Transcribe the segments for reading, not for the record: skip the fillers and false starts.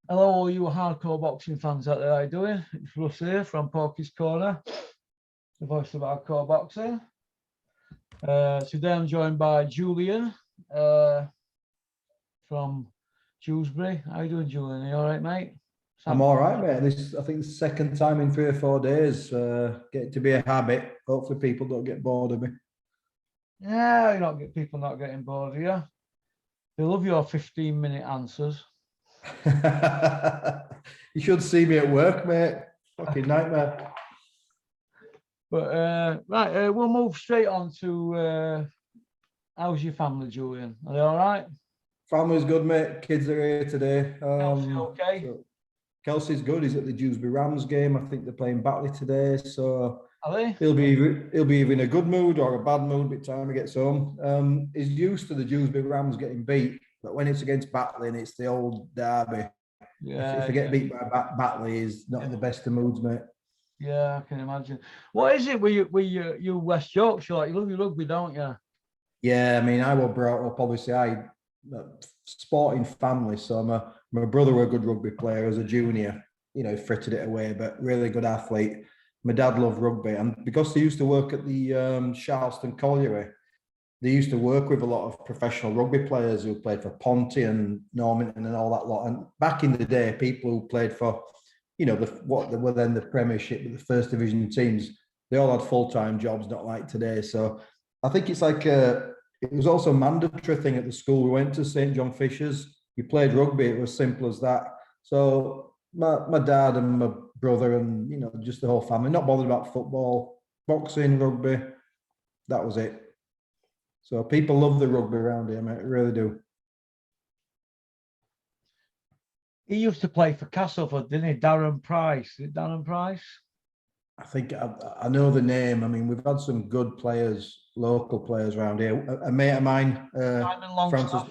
Hello, all you hardcore boxing fans out there. How you doing? It's Russ here from Porky's Corner, the voice of hardcore boxing. Today I'm joined by Julian from Dewsbury. How you doing, Julian? Are you all right, mate? I'm all right, mate. I think the second time in 3 or 4 days. Get to be a habit. Hopefully, people don't get bored of me. Yeah, people not getting bored of you. They love your 15-minute answers. You should see me at work, mate. Fucking nightmare. But we'll move straight on to how's your family, Julian? Are they all right? Family's good, mate. Kids are here today. Kelsey, okay? So Kelsey's good. He's at the Dewsbury Rams game. I think they're playing Batley today. So are they? He'll be either in a good mood or a bad mood by the time he gets home. He's used to the Dewsbury Rams getting beat, but when it's against Batley and it's the old derby, if they get beat by Batley, he's not in the best of moods, mate. Yeah, I can imagine. What is it with you West Yorkshire? Like, you love your rugby, don't you? Yeah, I mean, I was brought up, obviously, sporting family, so my brother was a good rugby player as a junior, frittered it away, but really good athlete. My dad loved rugby, and because they used to work at the Charleston Colliery, they used to work with a lot of professional rugby players who played for Ponty and Normanton and all that lot. And back in the day, people who played for, what were then the Premiership, the first division teams, they all had full-time jobs, not like today. So I think it's like it was also a mandatory thing at the school. We went to St. John Fisher's. You played rugby. It was simple as that. So my dad and my brother and, just the whole family, not bothered about football, boxing, rugby. That was it. So people love the rugby around here, mate. Really do. He used to play for Castleford, didn't he? Darren Price. Is it Darren Price? I think I know the name. I mean, we've had some good players, local players around here. A mate of mine, Simon Longstaff.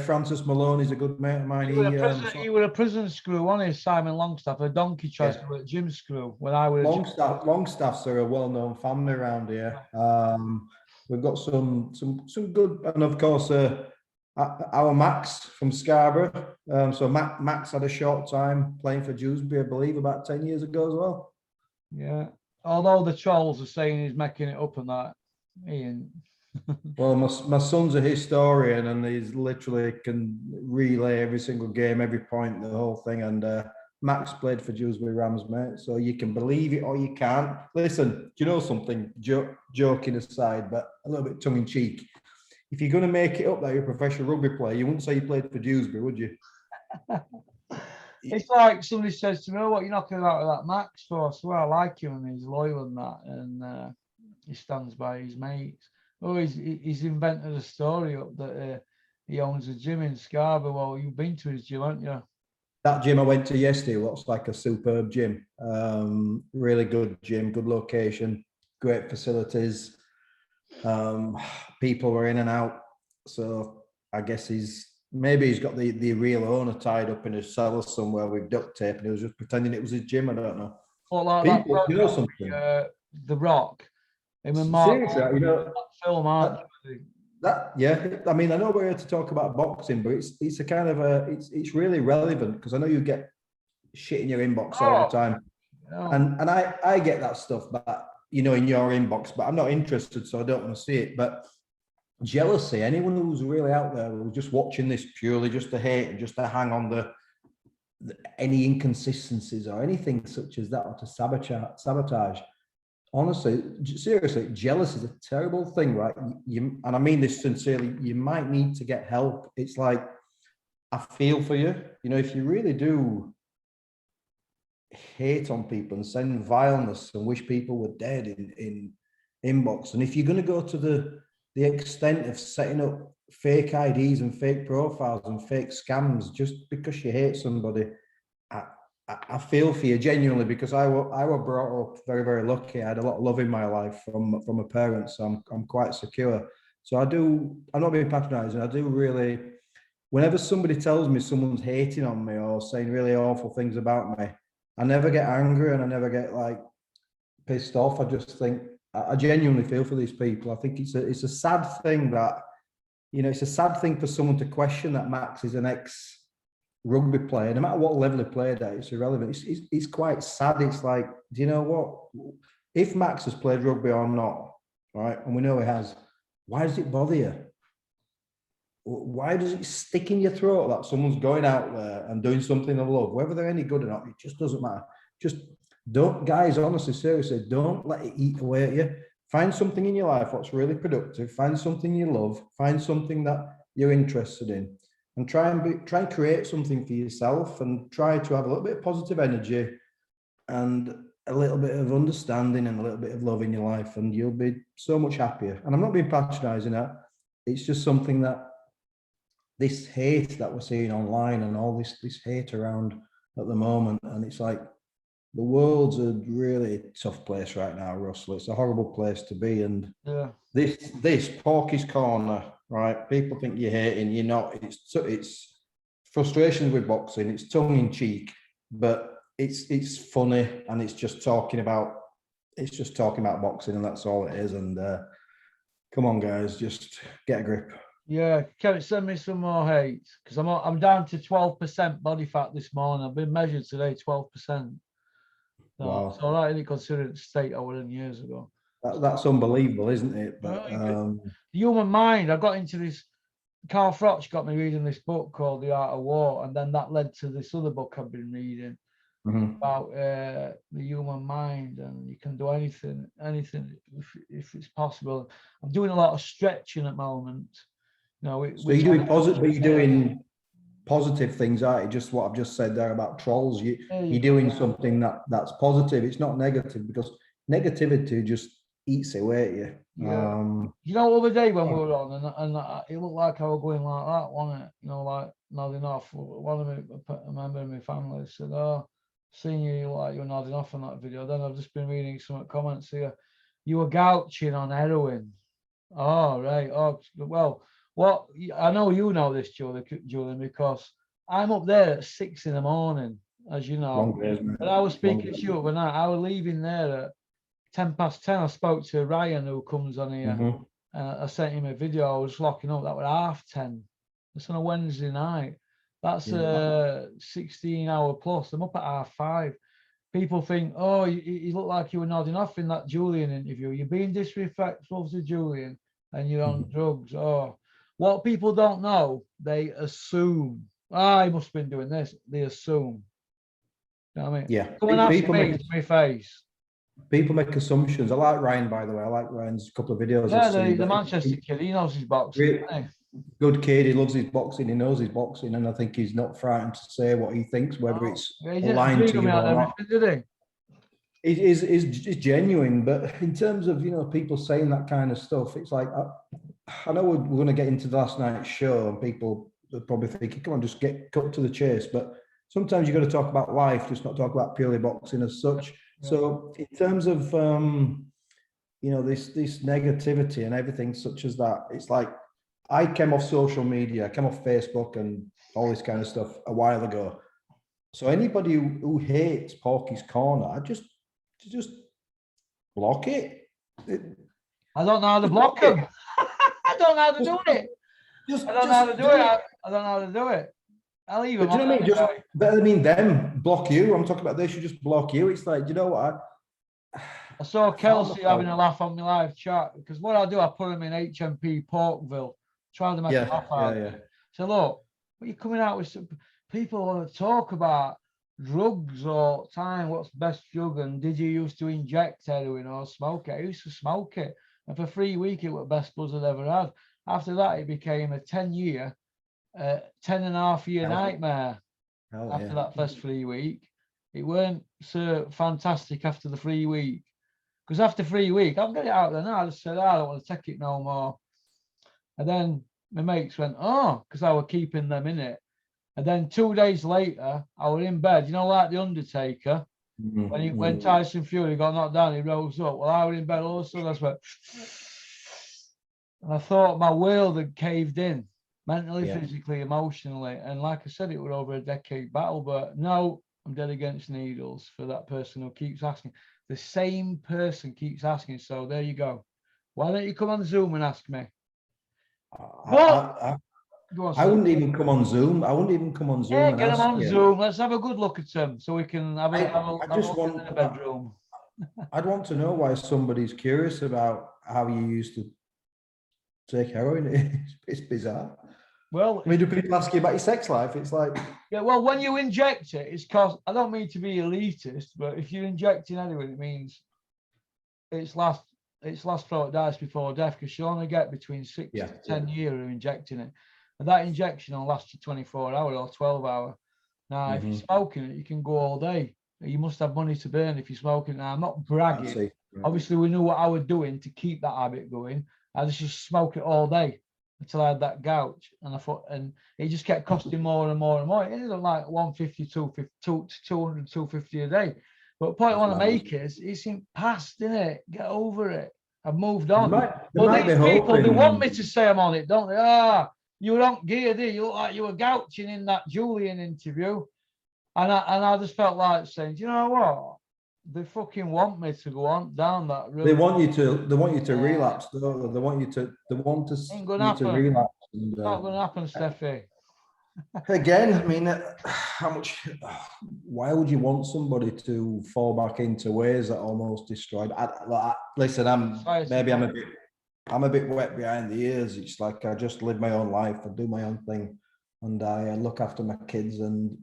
Francis Maloney's a good mate of mine. He was a prison screw, wasn't he, Simon Longstaff? A donkey tries to work gym screw when I was Longstaffs are a well-known family around here. We've got some good, and of course, our Max from Scarborough. So Max had a short time playing for Dewsbury, I believe, about 10 years ago as well. Yeah. Although the trolls are saying he's making it up and that, he ain't. Well, my son's a historian, and he's literally can relay every single game, every point, the whole thing. And Max played for Dewsbury Rams, mate. So you can believe it or you can't. Listen, do you know something? Joking aside, but a little bit tongue in cheek. If you're going to make it up that you're a professional rugby player, you wouldn't say you played for Dewsbury, would you? It's like somebody says to me, "Oh, what you're knocking out of that Max for?" I swear I like him and he's loyal and that, and he stands by his mates. Oh, he's invented a story up that he owns a gym in Scarborough. Well, you've been to his gym, haven't you? That gym I went to yesterday looks like a superb gym. Really good gym, good location, great facilities. People were in and out. So I guess he's got the real owner tied up in his cellar somewhere with duct tape, and he was just pretending it was his gym. I don't know. Well, like people, that, you know something? The Rock. Him and Mark. Seriously, that film, aren't yeah. I mean, I know we're here to talk about boxing, but it's a kind of it's really relevant because I know you get shit in your inbox all the time, and I get that stuff, but in your inbox, but I'm not interested, so I don't want to see it. But jealousy, anyone who's really out there who's just watching this purely just to hate and just to hang on the any inconsistencies or anything such as that, or to sabotage. Honestly, seriously, jealousy is a terrible thing, right? And I mean this sincerely, you might need to get help. It's like, I feel for you. If you really do hate on people and send vileness and wish people were dead in inbox, and if you're going to go to the extent of setting up fake IDs and fake profiles and fake scams just because you hate somebody, I feel for you genuinely, because I was brought up very, very lucky. I had a lot of love in my life from my parents, so I'm quite secure. So I'm not being patronizing. I do really, whenever somebody tells me someone's hating on me or saying really awful things about me, I never get angry and I never get like pissed off. I just think I genuinely feel for these people. I think it's a sad thing that, it's a sad thing for someone to question that Max is an rugby player, no matter what level he played at, it's irrelevant. It's quite sad. It's like, do you know what? If Max has played rugby or not, right, and we know he has, why does it bother you? Why does it stick in your throat that someone's going out there and doing something they love, whether they're any good or not? It just doesn't matter. Just don't, guys, honestly, seriously, don't let it eat away at you. Find something in your life what's really productive. Find something you love. Find something that you're interested in, and try and create something for yourself, and try to have a little bit of positive energy and a little bit of understanding and a little bit of love in your life, and you'll be so much happier. And I'm not being patronizing that. It's just something that this hate that we're seeing online and all this hate around at the moment, and it's like the world's a really tough place right now, Russell. It's a horrible place to be, and this Porky's Corner, right? People think you're hating, you're not. It's frustrations with boxing. It's tongue in cheek, but it's funny, and it's just talking about boxing, and that's all it is. And come on, guys, just get a grip. Yeah, can you send me some more hate? Because I'm down to 12% body fat this morning. I've been measured today, 12%. So Wow. it's all right, isn't it, considering the state I was in years ago. That's unbelievable, isn't it? But the human mind. I got into this. Carl Froch got me reading this book called The Art of War, and then that led to this other book I've been reading about the human mind, and you can do anything if it's possible. I'm doing a lot of stretching at the moment. No, so you're doing positive, but you're doing positive things, aren't you? Just what I've just said there about trolls. You're doing something that's positive. It's not negative, because negativity just eats away at you. Yeah. You know, the other day when we were on, and it looked like I was going like that, wasn't it? You know, like nodding off. One of a member of my family said, "Oh, seeing you like you're nodding off on that video." Then I've just been reading some comments here. You were gouching on heroin. Oh, right. Oh, well. What I know, you know this, Julian, because I'm up there at 6 a.m, as you know. But I was speaking to you overnight. I was leaving there at 10:10. I spoke to Ryan, who comes on here. I sent him a video. I was locking up. That was 10:30. It's on a Wednesday night. That's 16-hour plus. I'm up at 5:30. People think, oh, you look like you were nodding off in that Julian interview. You're being disrespectful to Julian, and you're on drugs. Oh. What people don't know, they assume. I must have been doing this. They assume. You know what I mean? Yeah. Come and ask me to my face. People make assumptions. I like Ryan, by the way. I like Ryan's couple of videos. Yeah, the Manchester kid. He knows his boxing. Really good kid. He loves his boxing. He knows his boxing, and I think he's not frightened to say what he thinks, whether it's aligned to you or not. Did he? It's genuine, but in terms of people saying that kind of stuff, it's like I know we're going to get into last night's show, and people are probably thinking, "Come on, just get cut to the chase." But sometimes you've got to talk about life, just not talk about purely boxing as such. Yeah. So, in terms of this negativity and everything such as that, it's like I came off social media, I came off Facebook and all this kind of stuff a while ago. So anybody who hates Porky's Corner, I just block it. I don't know how to block them. I don't know how to do it. I don't know how to do it. I don't know how to do it. I'll leave them. Do you know what I mean? But I mean, them block you. I'm talking about they should just block you. It's like, you know what? I saw Kelsey having a laugh on my live chat, because what I do, I put them in HMP Porkville, try to make a laugh out. Yeah. So look, what are you coming out with? Some people want to talk about drugs all the time. What's best drug? And did you used to inject heroin or smoke it? I used to smoke it. And for 3 weeks, it was the best buzz I'd ever had. After that, it became a 10-year, 10.5-year nightmare. After that first 3 week, it weren't so fantastic after the 3 week. Because after 3 weeks, I'll get it out there now. I just said, I don't want to take it no more. And then my mates went, oh, because I was keeping them in it. And then 2 days later, I was in bed, like the Undertaker. When Tyson Fury got knocked down, he rose up. Well, I was in bed all of a sudden. I went, and I thought my world had caved in, mentally, physically, emotionally. And like I said, it was over a decade battle. But no, I'm dead against needles for that person who keeps asking. The same person keeps asking. So there you go. Why don't you come on Zoom and ask me? I wouldn't even come on Zoom. I wouldn't even come on Zoom Yeah, and get them ask on you. Zoom. Let's have a good look at them so we can have a just look want in the bedroom. I'd want to know why somebody's curious about how you used to take heroin. It's bizarre. Well, I mean, do people ask you about your sex life? It's like, yeah, well, when you inject it, it's cause I don't mean to be elitist, but if you're injecting anyway, it means it's last throw it dies before death, because you only get between 6 to 10 years of injecting it. And that injection will last you 24 hours or 12 hours. Now, if you're smoking it, you can go all day. You must have money to burn if you're smoking. Now, I'm not bragging. Obviously, we knew what I was doing to keep that habit going. I just smoke it all day until I had that gouge. And I thought, and it just kept costing more and more and more. It ended up like 150, 200, 250 a day. But the point I want to make is, it's in past, isn't it? Get over it. I've moved on. But these people, they want me to say I'm on it, don't they? You were on gear, did you? Look like you were gouching in that Julian interview. And I just felt like saying, do you know what? They fucking want me to go on down that road. They want you to relapse, don't they? They want you to Ain't gonna happen. relapse. It's not gonna happen, Steffi. Again, I mean, why would you want somebody to fall back into ways that almost destroyed? Listen, I'm a bit wet behind the ears. It's like I just live my own life. I do my own thing, and I look after my kids. And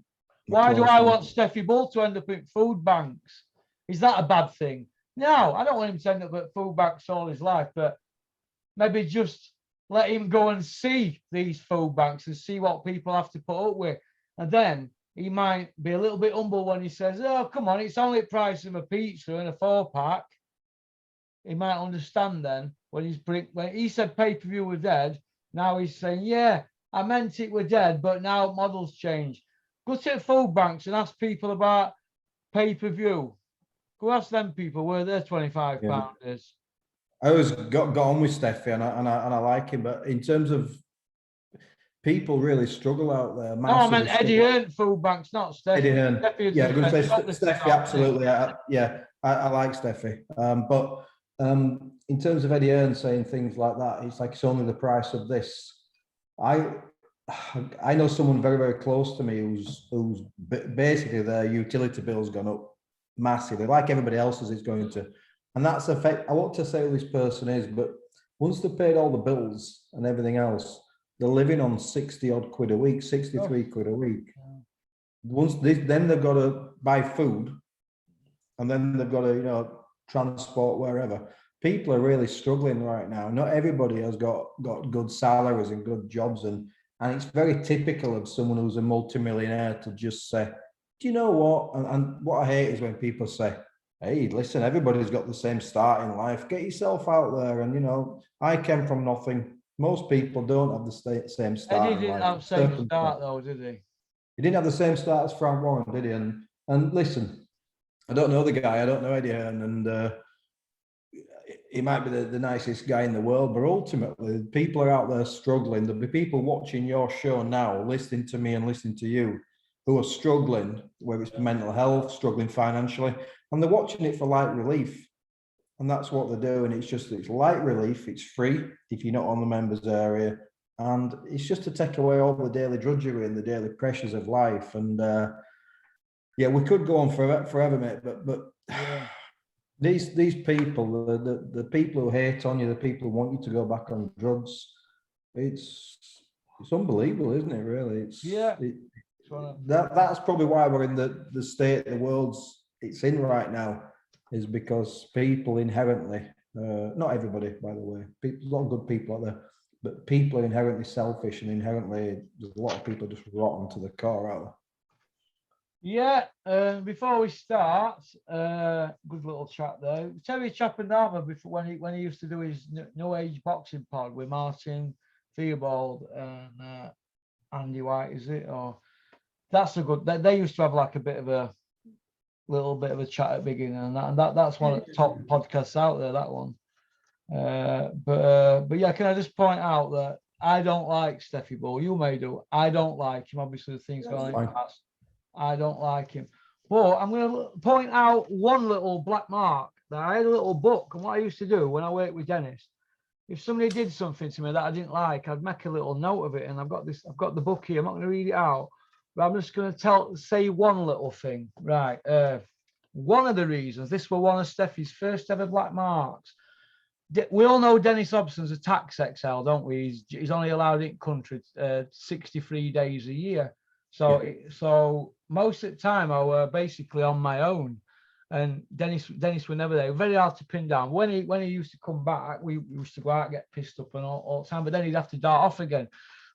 why do I want Steffi Bull to end up in food banks? Is that a bad thing? No, I don't want him to end up at food banks all his life, but maybe just let him go and see these food banks and see what people have to put up with. And then he might be a little bit humble when he says, oh, come on, it's only the price of a pizza and a 4-pack. He might understand then when he said pay-per-view were dead. Now he's saying, yeah, I meant it were dead, but now models change. Go to food banks and ask people about pay-per-view. Go ask them people where their £25 is. I always got on with Steffi, and I like him, but in terms of people really struggle out there. No, I meant Eddie Hearn food banks, not Steffi. Eddie Hearn. Yeah, I'm going to say Steffi, absolutely. I like Steffi. But in terms of Eddie Hearn saying things like that, it's like it's only the price of this. I know someone very, very close to me who's basically their utility bill's gone up massively, like everybody else's is going to. And that's I want to say who this person is, but once they've paid all the bills and everything else, they're living on 60 odd quid a week, 63 quid a week. Then they've got to buy food, and then they've got to, transport wherever. People are really struggling right now. Not everybody has got good salaries and good jobs, and it's very typical of someone who's a multimillionaire to just say, do you know what? And what I hate is when people say, hey, listen, everybody's got the same start in life. Get yourself out there. And, I came from nothing. Most people don't have the same start. Eddie didn't have the same start, though, did he? He didn't have the same start as Frank Warren, did he? And listen, I don't know the guy. I don't know Eddie Hearn. And he might be the nicest guy in the world. But ultimately, people are out there struggling. There'll be people watching your show now, listening to me and listening to you, who are struggling, whether it's mental health, struggling financially, and they're watching it for light relief. And that's what they're doing. It's light relief. It's free if you're not on the members area. And it's just to take away all the daily drudgery and the daily pressures of life. And we could go on forever, mate. But these people, the people who hate on you, the people who want you to go back on drugs, it's unbelievable, isn't it? Really, that's probably why we're in the state the world's it's in right now, is because people inherently, not everybody, by the way, a lot of good people out there, but people are inherently selfish, and inherently there's a lot of people just rotten to the core out there. Yeah, before we start, good little chat there. Terry Chappendama, before when he used to do his no age boxing pod with Martin Theobald and Andy White, is it? Or that's a good. They used to have like a bit of a little bit of a chat at the beginning, and that's one of the top podcasts out there. That one. But yeah, can I just point out that I don't like Steffi Bull. You may do. I don't like him. Obviously, the things going in the past. I don't like him. But I'm going to point out one little black mark that I had a little book, and what I used to do when I worked with Dennis, if somebody did something to me that I didn't like, I'd make a little note of it. And I've got the book here. I'm not going to read it out, but I'm just going to say one little thing. Right. One of the reasons, this were one of Steffi's first ever black marks. We all know Dennis Hobson's a tax XL, don't we? He's only allowed in country 63 days a year. So, so most of the time I were basically on my own. And Dennis were never there. Very hard to pin down. When he used to come back, we used to go out, get pissed up and all the time. But then he'd have to dart off again,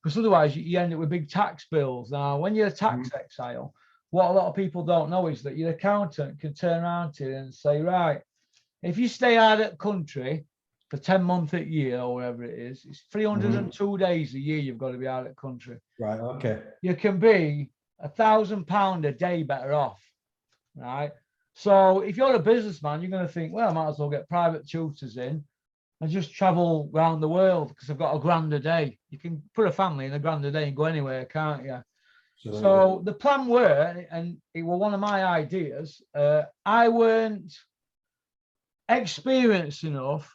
because otherwise you end up with big tax bills. Now, when you're a tax exile, what a lot of people don't know is that your accountant can turn around to you and say, right, if you stay out of the country for 10 months a year or whatever it is, it's 302 days a year you've got to be out of the country. Right. Okay. You can be £1,000 a day better off, right? So if you're a businessman, you're going to think, well, I might as well get private tutors in and just travel around the world because I've got £1,000 a day. You can put a family in £1,000 a day and go anywhere, can't you? So the plan were, and it was one of my ideas, I weren't experienced enough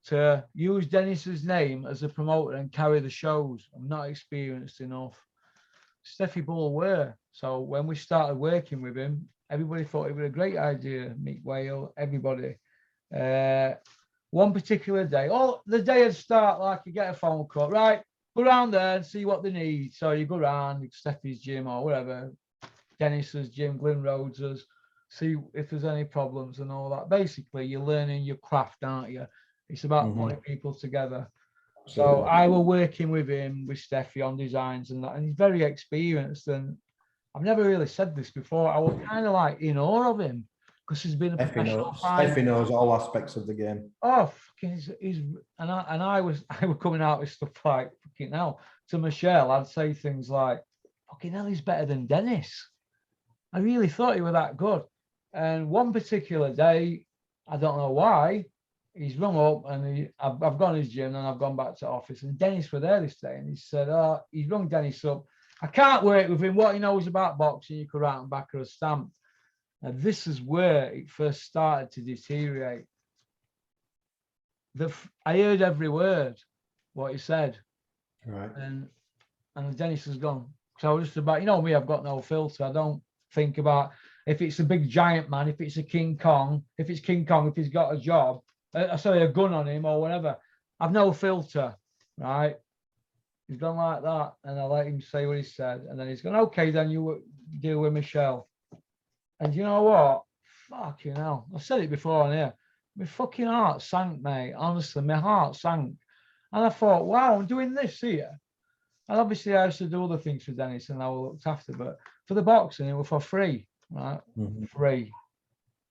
to use Dennis's name as a promoter and carry the shows. I'm not experienced enough. Steffi Bull were. So when we started working with him, everybody thought it was a great idea. Mick Whale, everybody. One particular day, the day would start like you get a phone call, right? Go around there and see what they need. So you go around Steffi's gym or whatever, Dennis's gym, Glyn Rhodes's, see if there's any problems and all that. Basically, you're learning your craft, aren't you? It's about putting people together. So I was working with him, with Steffi on designs and that, and he's very experienced. And I've never really said this before. I was kind of like in awe of him because he's been a professional fighter. Steffi knows all aspects of the game. Oh, fucking, I was coming out with stuff like, fucking hell, to Michelle, I'd say things like, fucking hell, he's better than Dennis. I really thought he was that good. And one particular day, I don't know why, he's rung up and I've gone to his gym and I've gone back to office, and Dennis were there this day, and he said, he's rung Dennis up. I can't work with him. What he knows about boxing, you could write him back or a stamp. And this is where it first started to deteriorate. I heard every word what he said, right? And Dennis has gone. So I was just about, me, I've got no filter. I don't think about if it's a big giant man, if it's a King Kong, if he's got a job, a gun on him or whatever. I've no filter, right? He's gone like that, and I let him say what he said, and then he's gone, okay, then you deal with Michelle. And you know what? Fucking hell. I've said it before on here. My fucking heart sank, mate. Honestly, my heart sank. And I thought, wow, I'm doing this here. And obviously I used to do other things for Dennis and I was looked after, but for the boxing, it was for free, right? Free.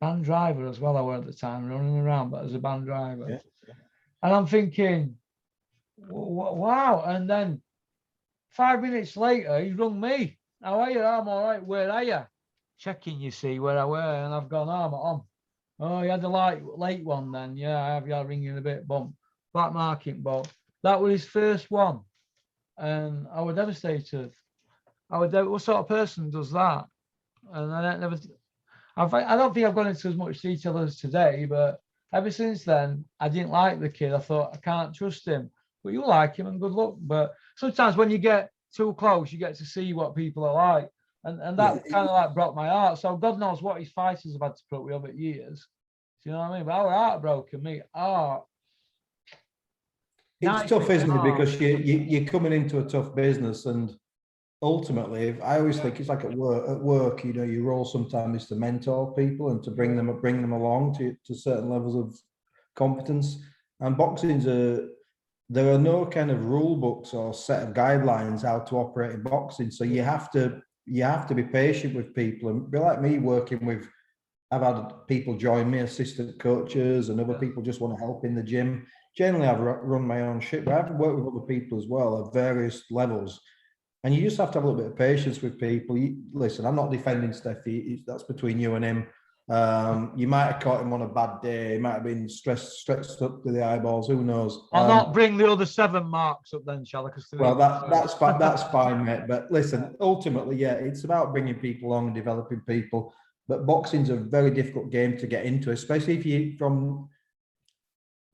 Band driver as well, I were at the time, running around, but as a band driver. Yeah. And I'm thinking, wow. And then 5 minutes later, he rung me. How are you? I'm all right. Where are you? Checking, you see, where I were. And I've gone, I'm on. Oh, you had a late one then. Yeah, I have. Yeah, ringing a bit. Bump. Black market ball. That was his first one. And I was devastated. What sort of person does that? And I don't think I've gone into as much detail as today, but ever since then, I didn't like the kid. I thought, I can't trust him. But you like him and good luck. But sometimes when you get too close, you get to see what people are like. And that kind of like broke my heart. So God knows what his fighters have had to put with over years. Do you know what I mean? But I was heartbroken, me. It's tough, isn't it? Because you're coming into a tough business, and ultimately, I always think it's like at work, your role sometimes is to mentor people and to bring them along to certain levels of competence. And there are no kind of rule books or set of guidelines how to operate in boxing. So you have to be patient with people and be like me working with. I've had people join me, assistant coaches, and other people just want to help in the gym. Generally, I've run my own shit, but I've worked with other people as well at various levels. And you just have to have a little bit of patience with people. Listen, I'm not defending Steffi. That's between you and him. You might have caught him on a bad day. He might have been stretched up to the eyeballs. Who knows? I'll not bring the other 7 marks up then, shall I? Well, that's fine, mate. But listen, ultimately, it's about bringing people along and developing people. But boxing's a very difficult game to get into, especially if you're from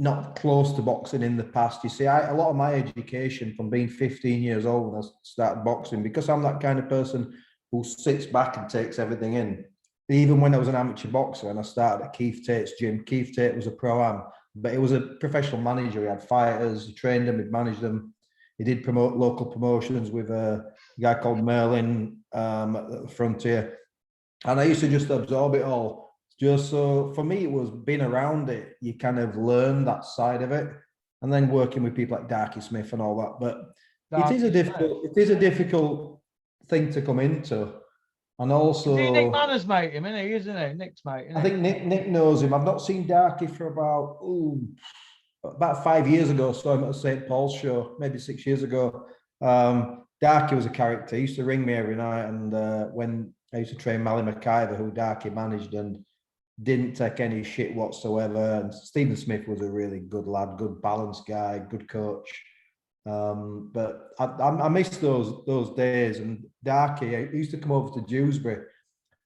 not close to boxing in the past. You see, a lot of my education from being 15 years old when I started boxing, because I'm that kind of person who sits back and takes everything in. Even when I was an amateur boxer and I started at Keith Tate's gym, Keith Tate was a pro-am, but he was a professional manager. He had fighters, he trained them, he'd managed them. He did promote local promotions with a guy called Merlin at the Frontier. And I used to just absorb it all. Just so for me, it was being around it. You kind of learn that side of it, and then working with people like Darky Smith and all that. But it is a difficult thing to come into, and also Nick Manners mate him, isn't he? Nick's mate. I think Nick knows him. I've not seen Darky for about 5 years ago. Saw him at a St. Paul's show, maybe 6 years ago. Darky was a character. He used to ring me every night, and when I used to train Mally McIver, who Darky managed, and didn't take any shit whatsoever. And Stephen Smith was a really good lad, good balanced guy, good coach. But I miss those days. And Darky, I used to come over to Dewsbury.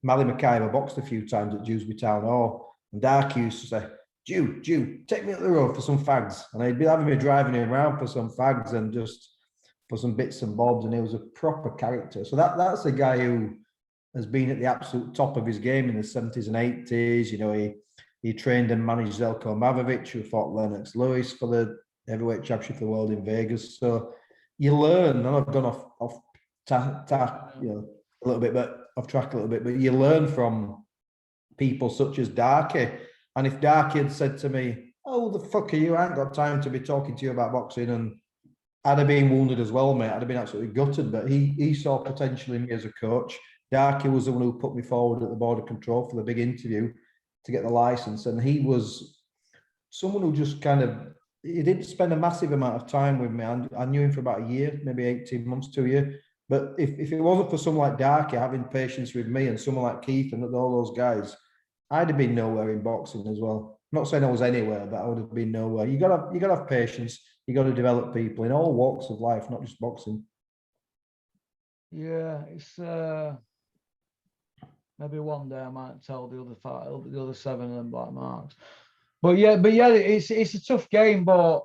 Mally McIver boxed a few times at Dewsbury Town Hall, and Darky used to say, Jew, take me up the road for some fags. And I'd be having me driving him around for some fags and just for some bits and bobs. And he was a proper character. So that's a guy who has been at the absolute top of his game in the 70s and 80s. You know, he trained and managed Zelko Mavovich, who fought Lennox Lewis for the heavyweight championship of the world in Vegas. So you learn, and I've gone off track, you know, a little bit, but off track a little bit, but you learn from people such as Darky. And if Darky had said to me, "Oh, the fuck are you? I ain't got time to be talking to you about boxing," and I'd have been wounded as well, mate. I'd have been absolutely gutted. But he saw potential in me as a coach. Darky was the one who put me forward at the Border Control for the big interview to get the license. And he was someone who just he didn't spend a massive amount of time with me. I knew him for about a year, maybe 18 months, 2 years. But if it wasn't for someone like Darky having patience with me and someone like Keith and all those guys, I'd have been nowhere in boxing as well. I'm not saying I was anywhere, but I would have been nowhere. You gotta have patience. You got to develop people in all walks of life, not just boxing. Yeah, it's maybe one day I might tell the other 7 of them black marks. But yeah, it's a tough game. But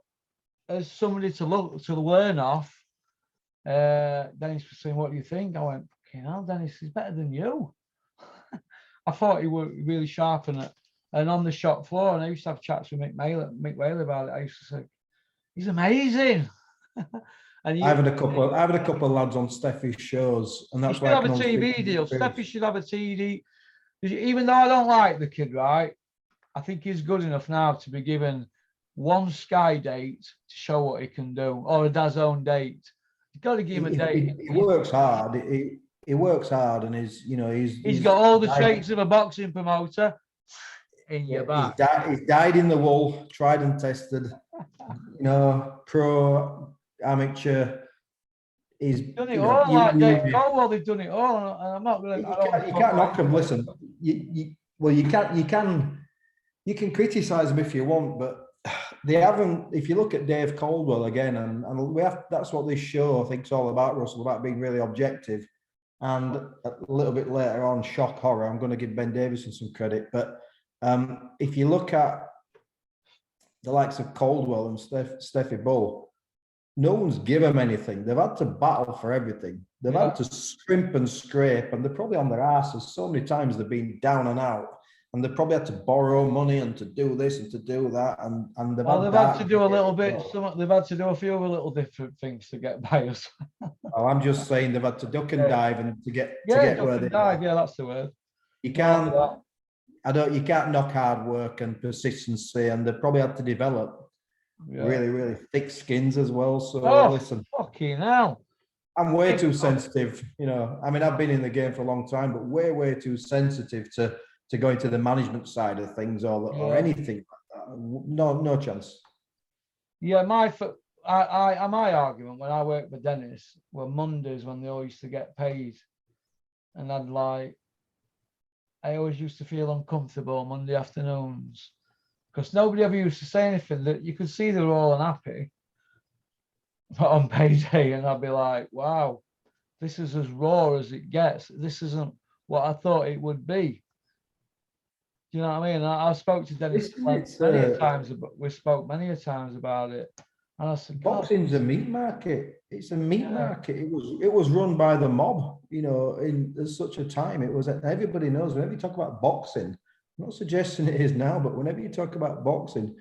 as somebody to learn off, Dennis was saying, "What do you think?" I went, "Fucking hell, Dennis is better than you." I thought he was really sharp and on the shop floor. And I used to have chats with Mick Whaley about it. I used to say, "He's amazing." And I've had a couple of lads on Steffi's shows, and that's why I have a TV deal. Steffi should have a TV. Even though I don't like the kid, right? I think he's good enough now to be given one Sky date to show what he can do, or a DAZN date. You've got to give him a date. He works hard. He works hard, and he's got all the traits of a boxing promoter in your back. He's dyed in the wool, tried and tested. You know, pro, amateur. He's done it all, like Dave Caldwell. They've done it all, and I'm not going to. You can't knock them. Listen, you can criticize them if you want, but they haven't. If you look at Dave Caldwell again, and we have, that's what this show I think is all about, Russell, about being really objective. And a little bit later on, shock horror, I'm going to give Ben Davison some credit, but if you look at the likes of Caldwell and Steffi Bull, no one's given them anything. They've had to battle for everything. They've had to scrimp and scrape, and they're probably on their asses so many times. They've been down and out, and they've probably had to borrow money and to do this and to do that, and they've had to do a little bit. They've had to do a few other little different things to get by us. Oh, I'm just saying they've had to duck and dive and to get where they are. Yeah, that's the word. You can't. You can't knock hard work and persistency, and they've probably had to develop really, really thick skins as well. So listen, fucking hell, I'm way too sensitive. You know, I mean, I've been in the game for a long time, but way too sensitive to go into the management side of things or anything like that. No chance. Yeah, my argument when I worked with Dennis were Mondays when they all used to get paid, and I always used to feel uncomfortable Monday afternoons because nobody ever used to say anything. That you could see they were all unhappy on payday, and I'd be like, "Wow, this is as raw as it gets. This isn't what I thought it would be." Do you know what I mean? I spoke to Dennis many a times. We spoke many a times about it. And I said, boxing's a meat market. It's a meat market. It was run by the mob, you know, in such a time. It was, everybody knows whenever you talk about boxing, I'm not suggesting it is now, but whenever you talk about boxing,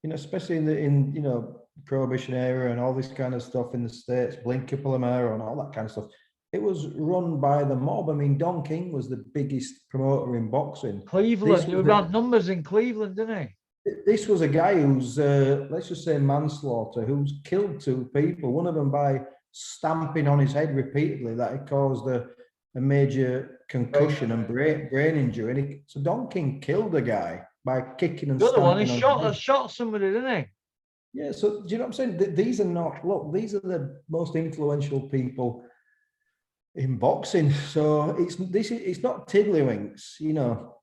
you know, especially in you know, Prohibition era and all this kind of stuff in the States, Blinker Palomero and all that kind of stuff, it was run by the mob. I mean, Don King was the biggest promoter in boxing. Cleveland, he ran numbers in Cleveland, didn't he? This was a guy who's, let's just say manslaughter, who's killed 2 people, one of them by stamping on his head repeatedly, that it caused a major concussion and brain injury. So Don King killed a guy by kicking and the other stamping one, he shot somebody, didn't he? Yeah, so do you know what I'm saying? These are not, look, these are the most influential people in boxing. So it's not tiddlywinks, you know.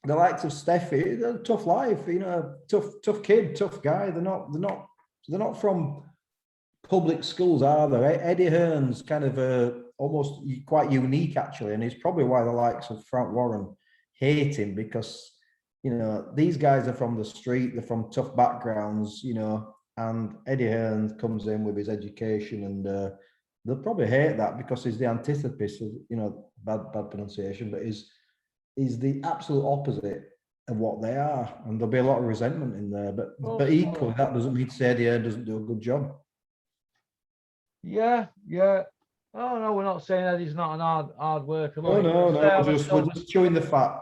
The likes of Steffi, they're a tough life, you know, tough kid, tough guy. They're not from public schools, are they? Eddie Hearn's kind of almost quite unique actually, and it's probably why the likes of Frank Warren hate him, because you know these guys are from the street, they're from tough backgrounds, you know, and Eddie Hearn comes in with his education, and they'll probably hate that because he's the antithesis of, you know, bad pronunciation, but is the absolute opposite of what they are, and there'll be a lot of resentment in there. But equally, that doesn't mean to say Eddie Hearn doesn't do a good job. Yeah. Oh no, we're not saying Eddie's not an hard worker. No. We're just chewing the fat.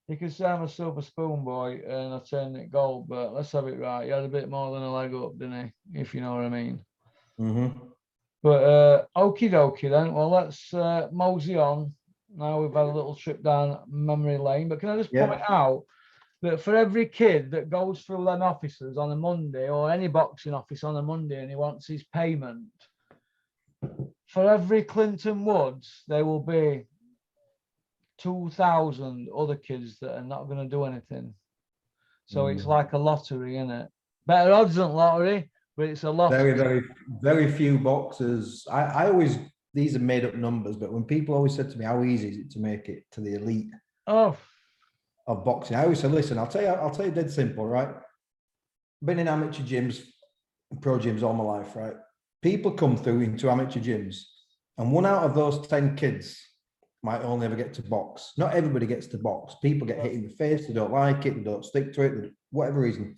You can say I'm a silver spoon boy and I turned it gold, but let's have it right. He had a bit more than a leg up, didn't he? If you know what I mean. Mm-hmm. But okie dokie then. Well, let's mosey on. Now we've had a little trip down memory lane, but can I just point out that for every kid that goes through them offices on a Monday, or any boxing office on a Monday, and he wants his payment, for every Clinton Woods, there will be 2,000 other kids that are not going to do anything. So it's like a lottery, isn't it? Better odds than lottery, but it's a lottery. Very few boxers. I always, these are made up numbers, but when people always said to me, how easy is it to make it to the elite of boxing, I always said, listen, I'll tell you dead simple, right? Been in amateur gyms, pro gyms all my life, right? People come through into amateur gyms, and 1 out of those 10 kids might only ever get to box. Not everybody gets to box. People get hit in the face, they don't like it, they don't stick to it, whatever reason.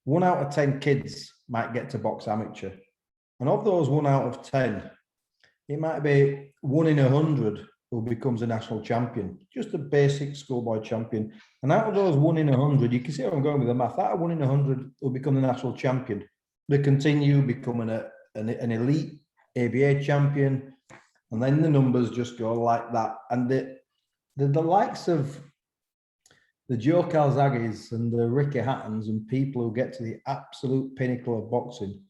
1 out of 10 kids might get to box amateur. And of those 1 out of 10, it might be 1 in 100 who becomes a national champion, just a basic schoolboy champion. And out of those 1 in 100, you can see how I'm going with the math, out of 1 in 100 who become the national champion, they continue becoming an elite ABA champion, and then the numbers just go like that. And the likes of the Joe Calzaghes and the Ricky Hattons and people who get to the absolute pinnacle of boxing,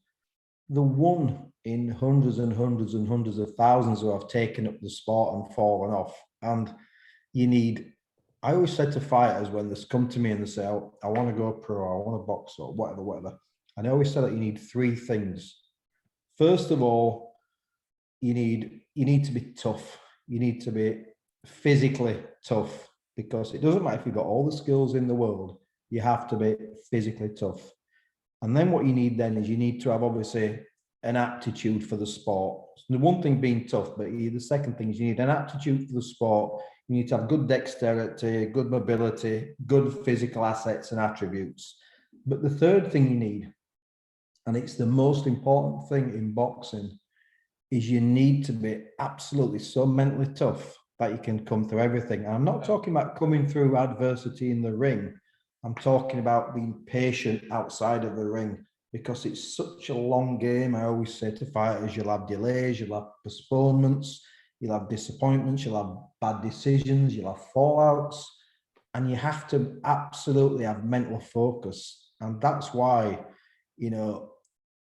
the 1 in hundreds and hundreds and hundreds of thousands who have taken up the sport and fallen off. And I always said to fighters when they come to me and they say, oh, I want to go pro, I want to box or whatever. And I always said that you need 3 things. First of all, you need to be tough. You need to be physically tough, because it doesn't matter if you've got all the skills in the world, you have to be physically tough. And then what you need then is you need to have obviously an aptitude for the sport. So the one thing being tough, but the second thing is you need an aptitude for the sport. You need to have good dexterity, good mobility, good physical assets and attributes. But the third thing you need, and it's the most important thing in boxing, is you need to be absolutely so mentally tough that you can come through everything. And I'm not talking about coming through adversity in the ring. I'm talking about being patient outside of the ring, because it's such a long game. I always say to fighters, you'll have delays, you'll have postponements, you'll have disappointments, you'll have bad decisions, you'll have fallouts, and you have to absolutely have mental focus. And that's why, you know,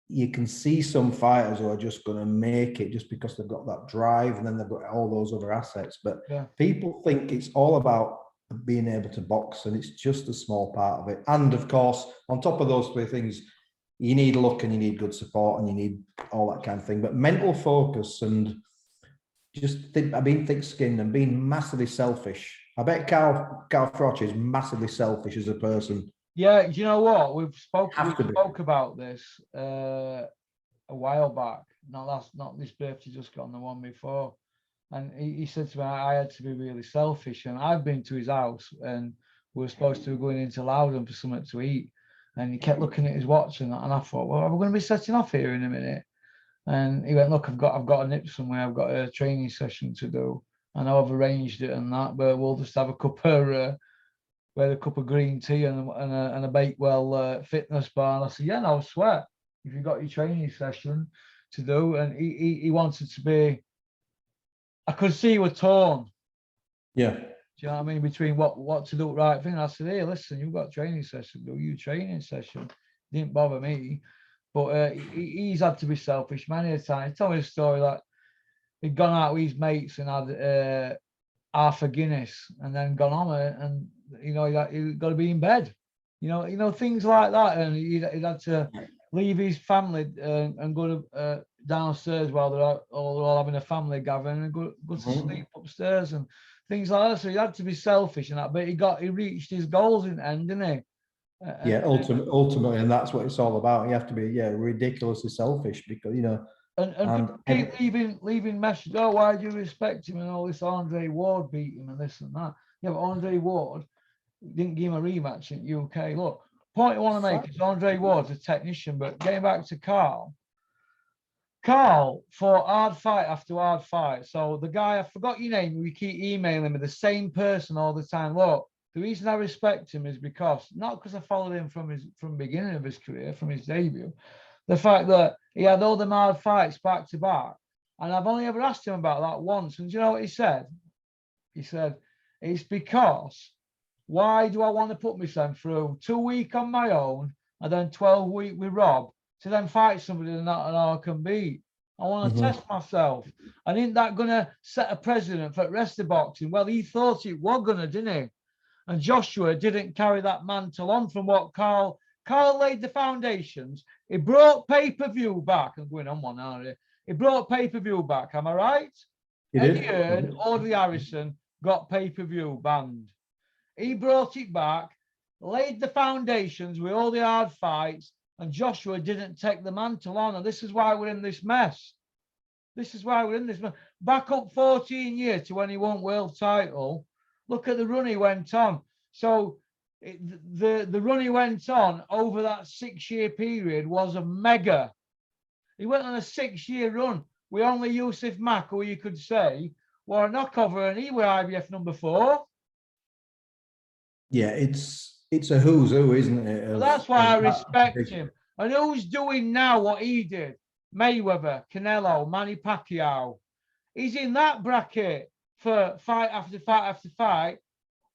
you can see some fighters who are just going to make it just because they've got that drive and then they've got all those other assets. But people think it's all about being able to box, and it's just a small part of it. And of course, on top of those 3 things, you need luck and you need good support and you need all that kind of thing. But mental focus and just being thick-skinned and being massively selfish I bet Carl Froch is massively selfish as a person. Yeah, do you know what? We spoke about this a while back. Not this birthday just gone, the one before. And he said to me, I had to be really selfish. And I've been to his house and we were supposed to be going into Loudon for something to eat. And he kept looking at his watch and I thought, well, we're going to be setting off here in a minute. And he went, look, I've got a nip somewhere. I've got a training session to do. I know I've arranged it and that, but we'll just have a cup of green tea and a Bakewell fitness bar. And I said, yeah, no sweat. If you've got your training session to do, and he wanted to be. I could see he was torn. Yeah. Do you know what I mean? Between what to do right thing. I said, hey, listen, you've got a training session. Do your training session. Didn't bother me. But he's had to be selfish many a time. He told me a story that he'd gone out with his mates and had half a Guinness and then gone on and he'd got to be in bed. Things like that. And he'd had to leave his family and go to downstairs while they're all having a family gathering and go to sleep upstairs and things like that. So he had to be selfish and that, but he reached his goals in the end, didn't he? Ultimately, and that's what it's all about. You have to be ridiculously selfish because and keep leaving messages. Oh, why do you respect him and all this? Andre Ward beat him and this and that. Yeah, but Andre Ward didn't give him a rematch in UK. Look, point I want to make is Andre Ward's a technician, but getting back to Carl fought hard fight after hard fight. So the guy, I forgot your name, we keep emailing me, the same person all the time. Look, the reason I respect him is not because I followed him from the beginning of his career, from his debut, the fact that he had all the hard fights back to back. And I've only ever asked him about that once. And do you know what he said? He said, it's because why do I want to put myself through 2 weeks on my own and then 12 weeks with Rob to then fight somebody that I can beat? I want to test myself. And isn't that going to set a precedent for the rest of boxing? Well, he thought it was going to, didn't he? And Joshua didn't carry that mantle on from what Carl laid the foundations. He brought pay-per-view back. I'm going on one now. He brought pay-per-view back. Am I right? Eddie Hearn, Audley Harrison got pay-per-view banned. He brought it back, laid the foundations with all the hard fights, and Joshua didn't take the mantle on. And this is why we're in this mess. Back up 14 years to when he won world title. Look at the run he went on. So the run he went on over that 6-year period was a mega. He went on a 6-year run with only Yusuf Mack, who you could say were a knockover, and he was IBF number 4. Yeah, it's a who's who, isn't it? So that's why I respect him. And who's doing now what he did? Mayweather, Canelo, Manny Pacquiao. He's in that bracket for fight after fight after fight.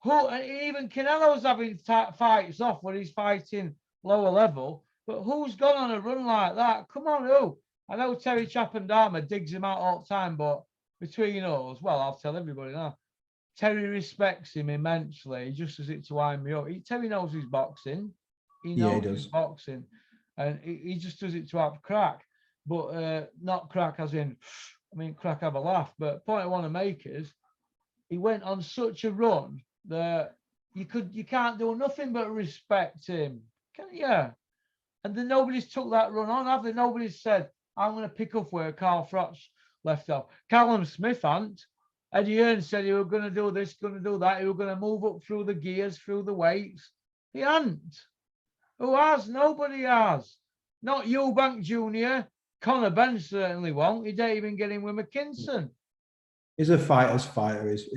Even Canelo's having fights off when he's fighting lower level. But who's gone on a run like that? Come on, who? I know Terry Chappendama digs him out all the time, but between us, well, I'll tell everybody now. Terry respects him immensely. He just does it to wind me up. Terry knows his boxing. He knows his boxing. And he just does it to have crack. But not crack as in, crack have a laugh. But the point I want to make is he went on such a run that you can't do nothing but respect him. Can you? And then nobody's took that run on, have they? Nobody's said, I'm going to pick up where Carl Froch left off. Callum Smith hadn't. Eddie Hearn said he was going to do this, going to do that. He was going to move up through the gears, through the weights. He hadn't. Who has? Nobody has. Not Eubank Jr. Conor Ben certainly won't. He didn't even get in with McKinson. He's a fighter's fighter, is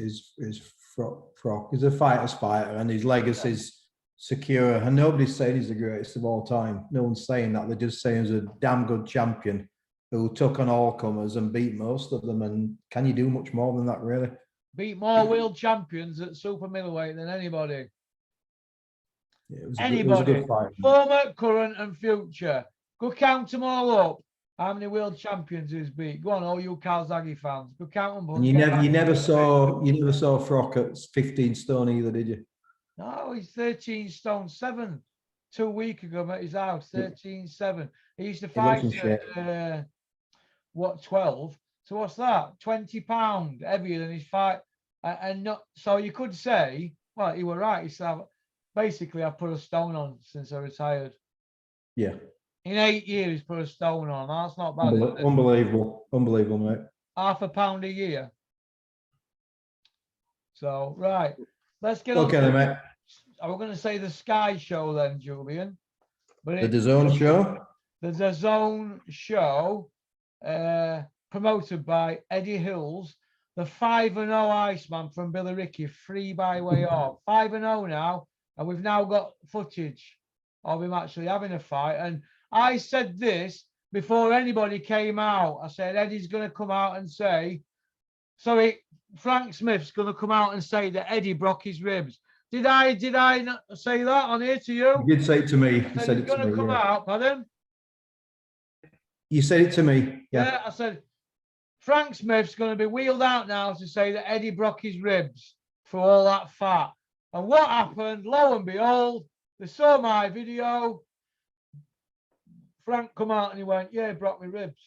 Froch. He's a fighter's fighter, and his legacy's secure. And nobody's saying he's the greatest of all time. No one's saying that. They're just saying he's a damn good champion who took on all comers and beat most of them. And can you do much more than that, really? Beat more world champions at super middleweight than anybody. Yeah, it was a good fight. Former, current, and future. Go count them all up. How many world champions he's beat? Go on, all you Calzaghe fans. Go count them. And you never saw Froch at 15 stone either, did you? No, he's 13 stone 7. 2 weeks ago at his house, 13-7. He used to fight at 12. So what's that? 20 pounds heavier than his fight. and not. So you could say, well, you were right. He said, basically, I put a stone on since I retired. Yeah. In 8 years, put a stone on. That's not bad. Unbelievable, mate. £0.5 a year. So right, let's get okay, on. Mate. I was going to say the Sky Show then, Julian. But The DAZN show. The DAZN show, promoted by Eddie Hills, the 5-0 Iceman from Billericay, free by way of 5-0 now, and we've now got footage of him actually having a fight. And I said this before anybody came out. I said Eddie's going to come out and say, sorry, Frank Smith's going to come out and say that Eddie broke his ribs. Did I not say that on here to you? You did say it to me. You said it to me. He's going to come out, pardon? You said it to me. Yeah, I said Frank Smith's going to be wheeled out now to say that Eddie broke his ribs for all that fat. And what happened? Lo and behold, they saw my video. Frank come out and he went, yeah, he broke my ribs.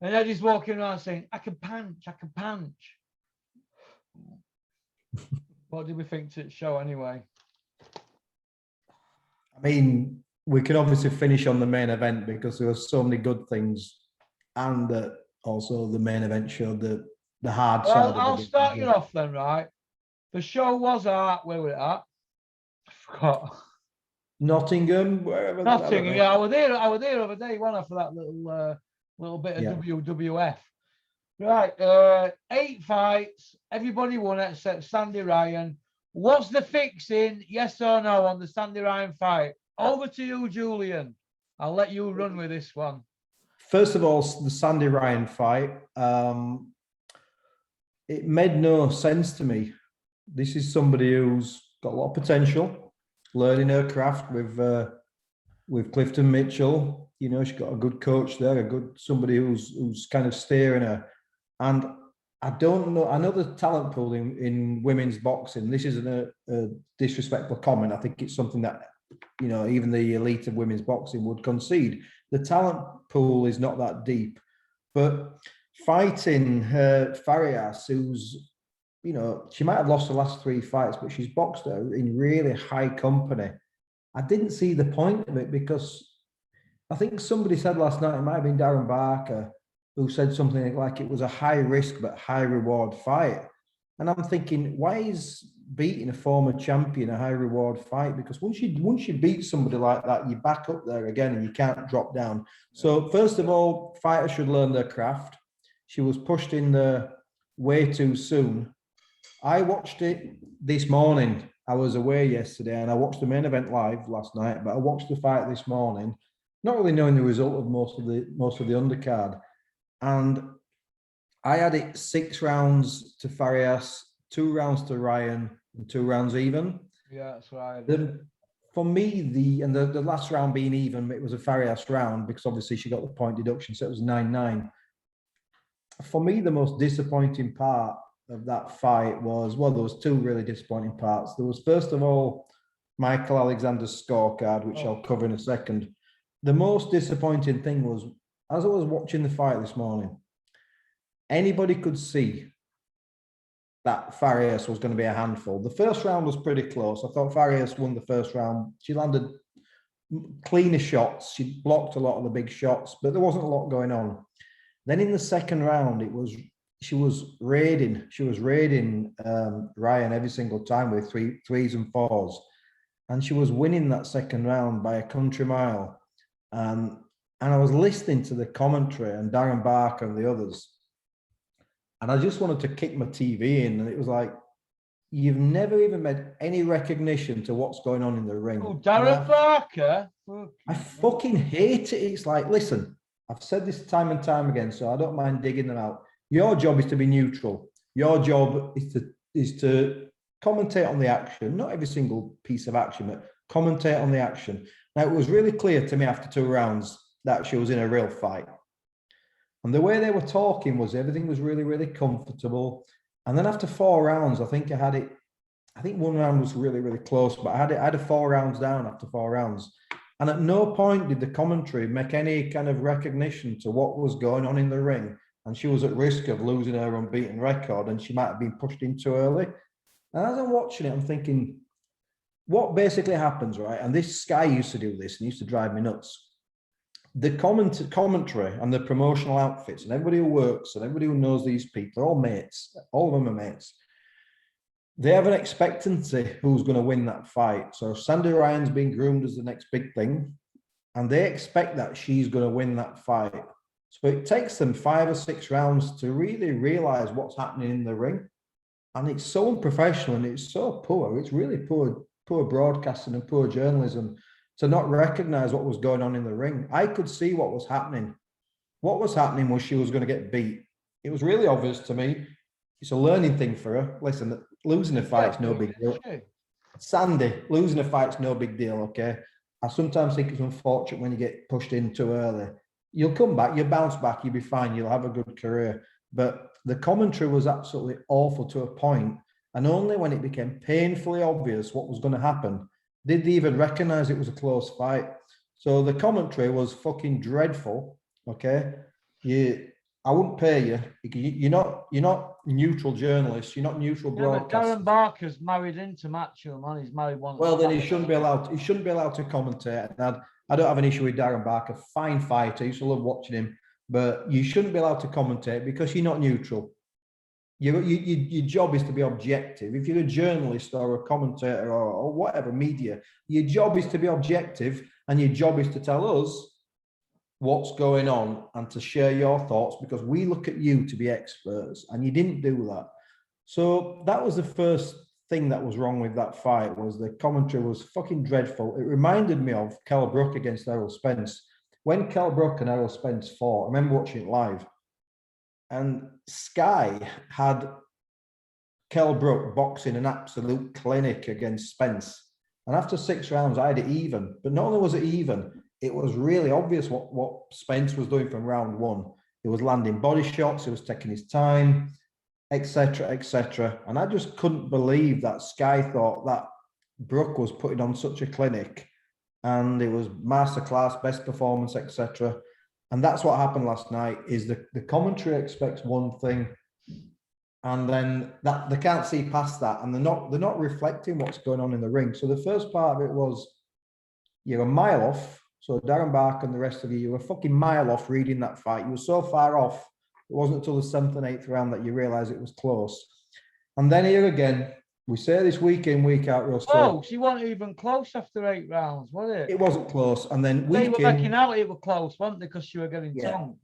And Eddie's walking around saying, I can punch. What did we think to the show anyway? I mean, we can obviously finish on the main event because there were so many good things, and also the main event showed the hard side. I'll start you off then, right? The show was at, where were it at? I forgot. Nottingham, wherever. Nottingham, yeah. I was there the other day, wasn't I, for that little bit of WWF. Right, 8 fights, everybody won except Sandy Ryan. What's the fixing, yes or no, on the Sandy Ryan fight? Over to you, Julian. I'll let you run with this one. First of all, the Sandy Ryan fight, it made no sense to me. This is somebody who's got a lot of potential, learning her craft with Clifton Mitchell. You know, she's got a good coach there, somebody who's kind of steering her. And I don't know, I know the talent pool in women's boxing. This isn't a disrespectful comment. I think it's something that, you know, even the elite of women's boxing would concede. The talent pool is not that deep. But fighting her Farias, who's, you know, she might have lost the last 3 fights, but she's boxed her in really high company. I didn't see the point of it because I think somebody said last night, it might have been Darren Barker, who said something like it was a high risk but high reward fight. And I'm thinking, why is beating a former champion a high reward fight? Because once you beat somebody like that, you back up there again and you can't drop down. So first of all, fighters should learn their craft. She was pushed in there way too soon. I watched it this morning. I was away yesterday and I watched the main event live last night, but I watched the fight this morning, not really knowing the result of most of the undercard. And I had it 6 rounds to Farias, 2 rounds to Ryan, and 2 rounds even. Yeah, that's right. For me, the last round being even, it was a Farias round because obviously she got the point deduction, so it was 9-9. For me, the most disappointing part of that fight was, well, there was 2 really disappointing parts. There was, first of all, Michael Alexander's scorecard, which I'll cover in a second. The most disappointing thing was, as I was watching the fight this morning, anybody could see that Farias was going to be a handful. The first round was pretty close. I thought Farias won the first round. She landed cleaner shots. She blocked a lot of the big shots, but there wasn't a lot going on. Then in the second round, she was raiding Ryan every single time with threes and fours. And she was winning that second round by a country mile. And I was listening to the commentary and Darren Barker and the others. And I just wanted to kick my TV in. And it was like, you've never even made any recognition to what's going on in the ring. Oh, Darren Barker? I fucking hate it. It's like, listen, I've said this time and time again, so I don't mind digging them out. Your job is to be neutral. Your job is to commentate on the action, not every single piece of action, but commentate on the action. Now, it was really clear to me after 2 rounds that she was in a real fight. And the way they were talking was everything was really, really comfortable. And then after 4 rounds, I think 1 round was really, really close, but I had a 4 rounds down after 4 rounds. And at no point did the commentary make any kind of recognition to what was going on in the ring and she was at risk of losing her unbeaten record, and she might have been pushed in too early. And as I'm watching it, I'm thinking, what basically happens, right? And this Sky used to do this and used to drive me nuts. The commentary and the promotional outfits and everybody who works and everybody who knows these people are all mates. All of them are mates. They have an expectancy who's going to win that fight. So Sandy Ryan's being groomed as the next big thing, and they expect that she's going to win that fight. So it takes them 5 or 6 rounds to really realize what's happening in the ring. And it's so unprofessional and it's so poor. It's really poor broadcasting and poor journalism to not recognize what was going on in the ring. I could see what was happening. What was happening was she was going to get beat. It was really obvious to me. It's a learning thing for her. Listen, losing a fight's no big deal. Sandy, losing a fight's no big deal, okay? I sometimes think it's unfortunate when you get pushed in too early. You'll come back, you'll bounce back, you'll be fine, you'll have a good career. But the commentary was absolutely awful to a point, and only when it became painfully obvious what was going to happen did they even recognize it was a close fight. So the commentary was fucking dreadful, okay? I wouldn't pay you. You're not neutral journalists. You're not neutral broadcasters. Darren Barker's married into Matchroom, man. He's married one. Well, then he shouldn't be allowed. He shouldn't be allowed to commentate. And I don't have an issue with Darren Barker. Fine fighter. I used to love watching him. But you shouldn't be allowed to commentate because you're not neutral. Your job is to be objective. If you're a journalist or a commentator or whatever media, your job is to be objective, and your job is to tell us what's going on and to share your thoughts, because we look at you to be experts, and you didn't do that. So that was the first thing that was wrong with that fight, was the commentary was fucking dreadful. It reminded me of Kell Brook against Errol Spence. When Kell Brook and Errol Spence fought, I remember watching it live, and Sky had Kell Brook boxing an absolute clinic against Spence. And after 6 rounds, I had it even. But not only was it even, it was really obvious what Spence was doing from round 1. He was landing body shots, he was taking his time, etc., etc. And I just couldn't believe that Sky thought that Brook was putting on such a clinic, and it was masterclass, best performance, etc. And that's what happened last night. Is the commentary expects one thing, and then that they can't see past that, and they're not reflecting what's going on in the ring. So the first part of it was, you're a mile off. So Darren Barker and the rest of you were a fucking mile off reading that fight. You were so far off. It wasn't until the 7th and 8th round that you realised it was close. And then here again, we say this week in, week out, Russell. Oh, she wasn't even close after 8 rounds, was it? It wasn't close. And then they were making out it was close, weren't they? Because she were getting tongues.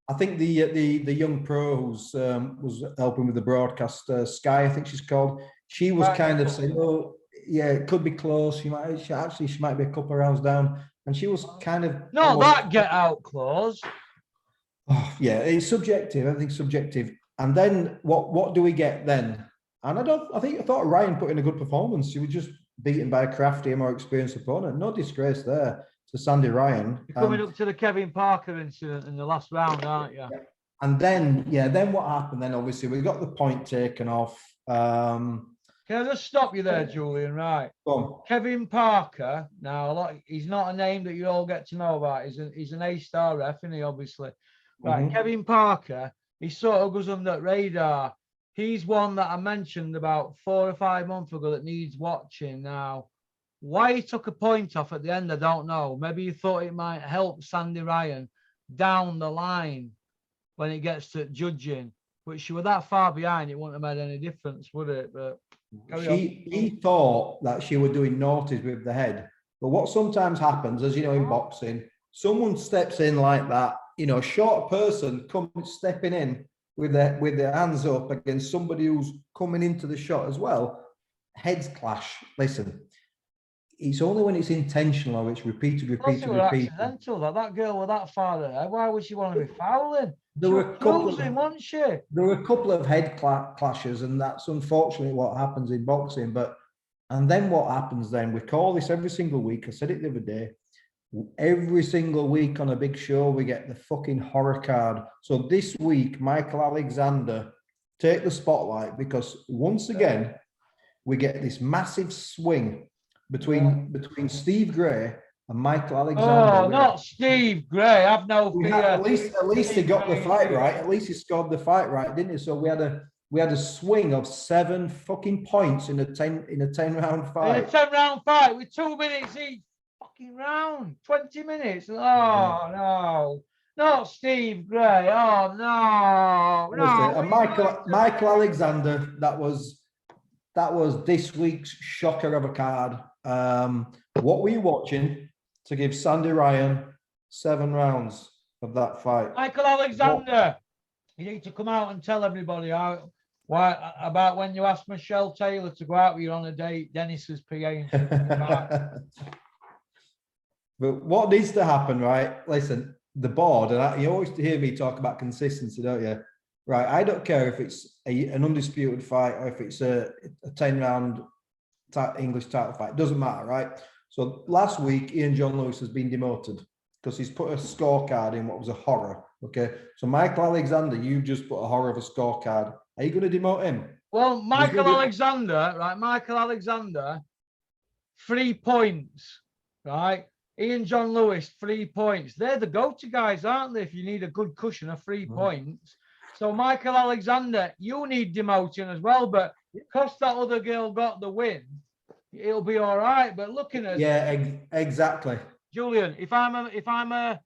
I think the young pro who's was helping with the broadcast, Sky, I think she's called. She was kind of saying, "Oh, yeah, it could be close. She might be a couple of rounds down." And she was kind of that get out clause. Oh, yeah, it's subjective. Everything's subjective. And then what do we get then? And I thought Ryan put in a good performance. She was just beaten by a craftier, more experienced opponent. No disgrace there to Sandy Ryan. You're coming up to the Kevin Parker incident in the last round, aren't you? And then what happened then? Obviously, we got the point taken off. Can I just stop you there, Julian? Right. Kevin Parker, now, he's not a name that you all get to know about. He's an A-star ref, isn't he, obviously? Right, Kevin Parker, he sort of goes under radar. He's one that I mentioned about 4 or 5 months ago that needs watching. Now, why he took a point off at the end, I don't know. Maybe he thought it might help Sandy Ryan down the line when it gets to judging. But she was that far behind, it wouldn't have made any difference, would it? But he thought that she was doing naughties with the head. But what sometimes happens, as you know, in boxing, someone steps in like that. You know, a short person comes stepping in with their hands up against somebody who's coming into the shot as well. Heads clash. Listen, it's only when it's intentional or it's repeated. Accidental. That girl was that far there. Why would she want to be fouling? There were a couple of head clashes, and that's unfortunately what happens in boxing. And then what happens then? We call this every single week. I said it the other day. Every single week on a big show, we get the fucking horror card. So this week, Michael Alexander take the spotlight, because once again, we get this massive swing between Steve Gray and Michael Alexander. Oh, not Steve Gray. I've no fear. At least he got the fight right. At least he scored the fight right, didn't he? So we had a swing of 7 fucking points in a 10-round fight. In a 10-round fight with 2 minutes each fucking round. 20 minutes. Oh no. Not Steve Gray. Oh no. No. And Michael Alexander, that was this week's shocker of a card. What were you watching to give Sandy Ryan 7 rounds of that fight? Michael Alexander, you need to come out and tell everybody about when you asked Michelle Taylor to go out with you on a date. Dennis's PA. But what needs to happen, right? Listen, the board, and you always hear me talk about consistency, don't you? Right, I don't care if it's an undisputed fight or if it's a 10-round English title fight. It doesn't matter, right? So last week, Ian John Lewis has been demoted because he's put a scorecard in what was a horror. Okay, so Michael Alexander, you just put a horror of a scorecard. Are you going to demote him? Well, Michael Alexander, 3 points, right? Ian John Lewis, 3 points. They're the go-to guys, aren't they? If you need a good cushion of 3 points. So Michael Alexander, you need demoting as well, but because that other girl got the win, it'll be all right. But looking at exactly, Julian, if I'm a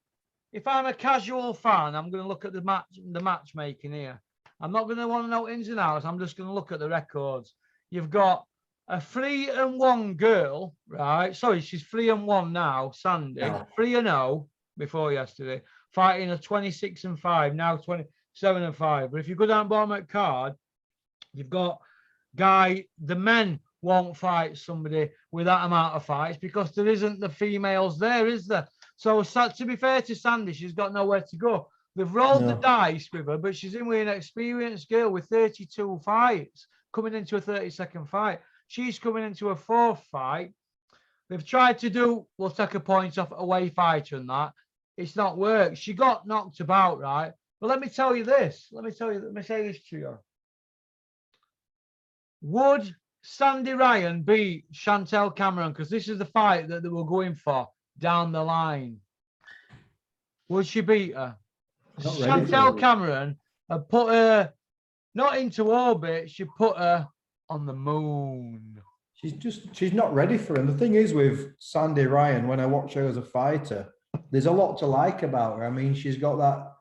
casual fan, I'm going to look at the matchmaking here. I'm not going to want to know ins and outs. I'm just going to look at the records. You've got a 3-1 girl, right? Sorry, she's 3-1 now, Sandy. 3-0 before yesterday, fighting a 26-5, now 27-5. But if you go down bottom at card, you've got the men won't fight somebody with that amount of fights because there isn't the females there, is there? So to be fair to Sandy, she's got nowhere to go. They've rolled the dice with her, but she's in with an experienced girl with 32 fights coming into a 32nd fight. She's coming into a 4th fight. They've tried to do, we'll take a point off away fighter and that. It's not worked. She got knocked about, right? But let me tell you this. Let me say this to you. Would Sandy Ryan beat Chantel Cameron? Because this is the fight that they were going for down the line. Would she beat her? Chantel Cameron had put her not into orbit, she put her on the moon. She's not ready for him. The thing is with Sandy Ryan, when I watch her as a fighter, there's a lot to like about her. I mean, she's got that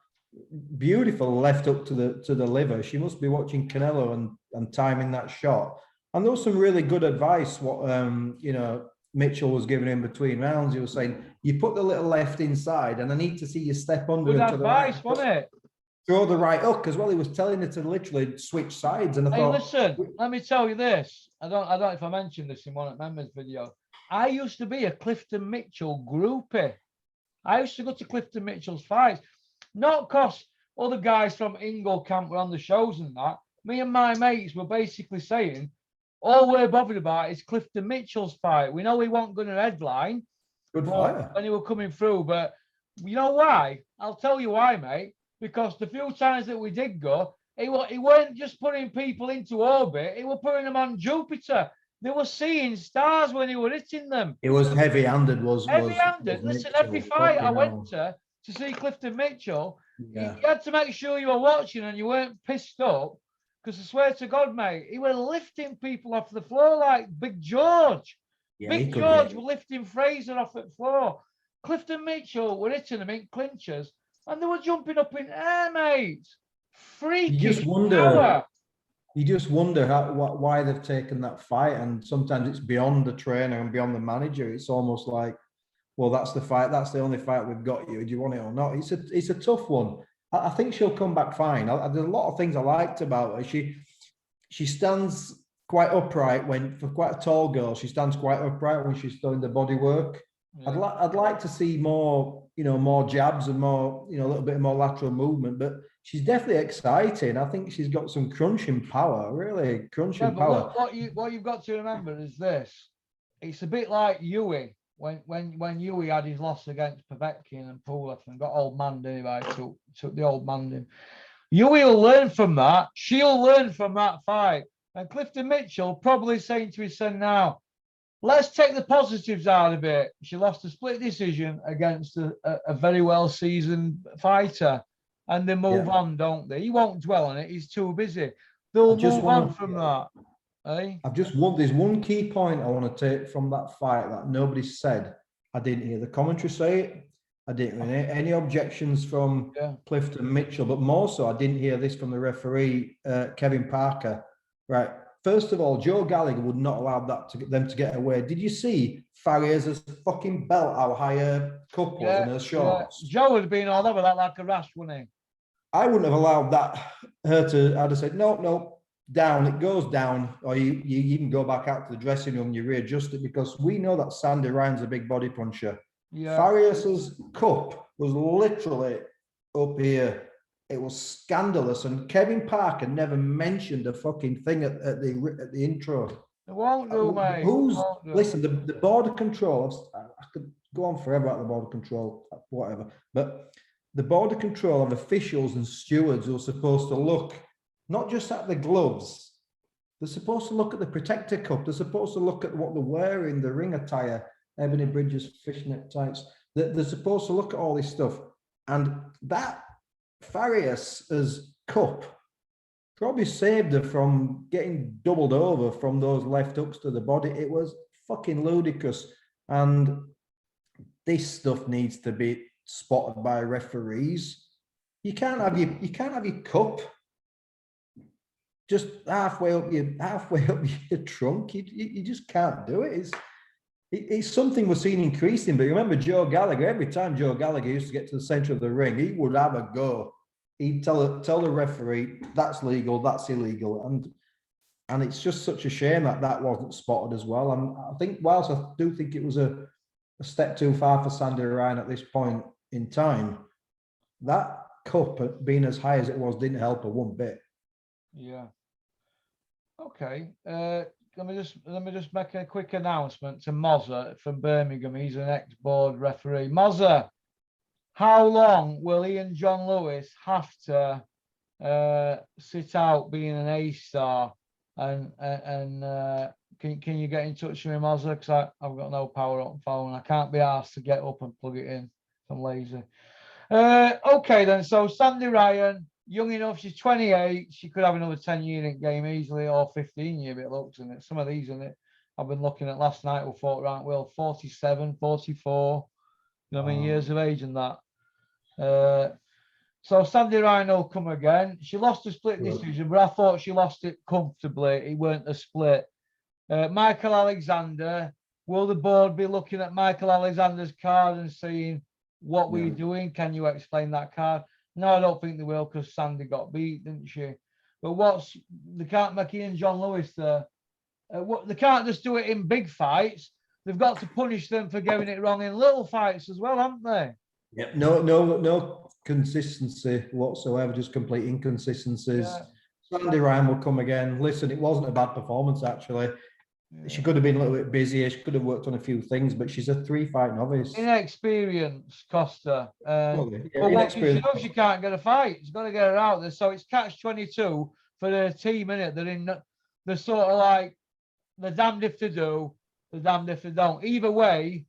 beautiful left up to the liver. She must be watching Canelo and timing that shot. And there was some really good advice what Mitchell was giving in between rounds. He was saying, you put the little left inside and I need to see you step under good to advice, the right. Wasn't it? Throw the right hook as well. He was telling her to literally switch sides. And I thought, listen, let me tell you this. I don't know if I mentioned this in one of members' video. I used to be a Clifton Mitchell groupie. I used to go to Clifton Mitchell's fights. Not because other guys from Ingle Camp were on the shows and that. Me and my mates were basically saying, all we're bothered about is Clifton Mitchell's fight. We know he wasn't going to headline. Good fighter. When he were coming through. But you know why? I'll tell you why, mate. Because the few times that we did go, he weren't just putting people into orbit. He were putting them on Jupiter. They were seeing stars when he were hitting them. It was heavy-handed. Heavy-handed. Listen, every fight I went to see Clifton Mitchell, you had to make sure you were watching and you weren't pissed up. Because I swear to God, mate, he was lifting people off the floor like Big George. Yeah, Big George were lifting Fraser off the floor. Clifton Mitchell were hitting them in clinchers. And they were jumping up in air, mate. Freaky. You just wonder why they've taken that fight. And sometimes it's beyond the trainer and beyond the manager. It's almost like, well, that's the fight. That's the only fight we've got you. Do you want it or not? It's a tough one. I think she'll come back fine. There's a lot of things I liked about her. She stands quite upright for quite a tall girl. She stands quite upright when she's doing the body work. Yeah. I'd like to see more, more jabs and more, a little bit more lateral movement, but she's definitely exciting. I think she's got some crunching power, really crunching power. What you've got to remember is this. It's a bit like Huey when Huey had his loss against Povetkin and Pulev and got old man anyway, took the old man in. Huey will learn from that. She'll learn from that fight. And Clifton Mitchell probably saying to his son now, let's take the positives out of it. She lost a split decision against a very well seasoned fighter, and they move on, don't they? He won't dwell on it. He's too busy. They'll move on from that. Eh? There's one key point I want to take from that fight that nobody said. I didn't hear the commentary say it. I didn't hear any objections from Clifton Mitchell, but more so, I didn't hear this from the referee, Kevin Parker. Right. First of all, Joe Gallagher would not allow them to get away. Did you see Faria's fucking belt, how high her cup was in her shorts? Joe would have been all over that like a rash, wouldn't he? I wouldn't have allowed her to. I'd have said, no, down. It goes down, or you can go back out to the dressing room and you readjust it, because we know that Sandy Ryan's a big body puncher. Yeah. Farias's cup was literally up here. It was scandalous, and Kevin Parker never mentioned a fucking thing at the intro. It won't do, mate. Listen, the border control. I could go on forever about the border control, whatever. But the border control of officials and stewards who are supposed to look not just at the gloves. They're supposed to look at the protector cup. They're supposed to look at what they're wearing, the ring attire, Ebony Bridges fishnet tights. They're supposed to look at all this stuff, and that Farias's cup probably saved her from getting doubled over from those left hooks to the body. It was fucking ludicrous, and this stuff needs to be spotted by referees. You can't have your cup just halfway up your trunk. You just can't do it. It's something we're seeing increasing. But remember Joe Gallagher, every time Joe Gallagher used to get to the center of the ring, he would have a go. He'd tell the referee, that's legal, that's illegal. And it's just such a shame that wasn't spotted as well. And I think, whilst I do think it was a step too far for Sandy Ryan at this point in time, that cup being as high as it was didn't help her one bit. Yeah. Okay. Let me just make a quick announcement to Mozza from Birmingham. He's an ex-board referee. Mozza, how long will Ian John Lewis have to sit out being an A-star? And can you get in touch with me, Mozza? Because I've got no power on phone. I can't be asked to get up and plug it in. I'm lazy. Okay then. So Sandy Ryan, young enough, she's 28. She could have another 10-year in game easily, or 15-year, but it looks in it. Some of these in it I've been looking at last night were fought around, well, 47, 44, you know what I mean, years of age and that. So Sandy Ryan will come again. She lost a split decision, but I thought she lost it comfortably. It weren't a split. Michael Alexander, will the board be looking at Michael Alexander's card and saying, what were you doing? Can you explain that card? No, I don't think they will, because Sandy got beat, didn't she? But they can't make Ian John Lewis there. They can't just do it in big fights. They've got to punish them for getting it wrong in little fights as well, haven't they? Yep. No consistency whatsoever, just complete inconsistencies. Yeah. Sandy Ryan will come again. Listen, it wasn't a bad performance, actually. Yeah. She could have been a little bit busier. She could have worked on a few things, but she's a 3-fight novice. Inexperience cost her. But what she knows, she can't get a fight. She's got to get her out there. So it's catch-22 for their team, innit? They're sort of like, they're damned if they do, they're damned if they don't. Either way,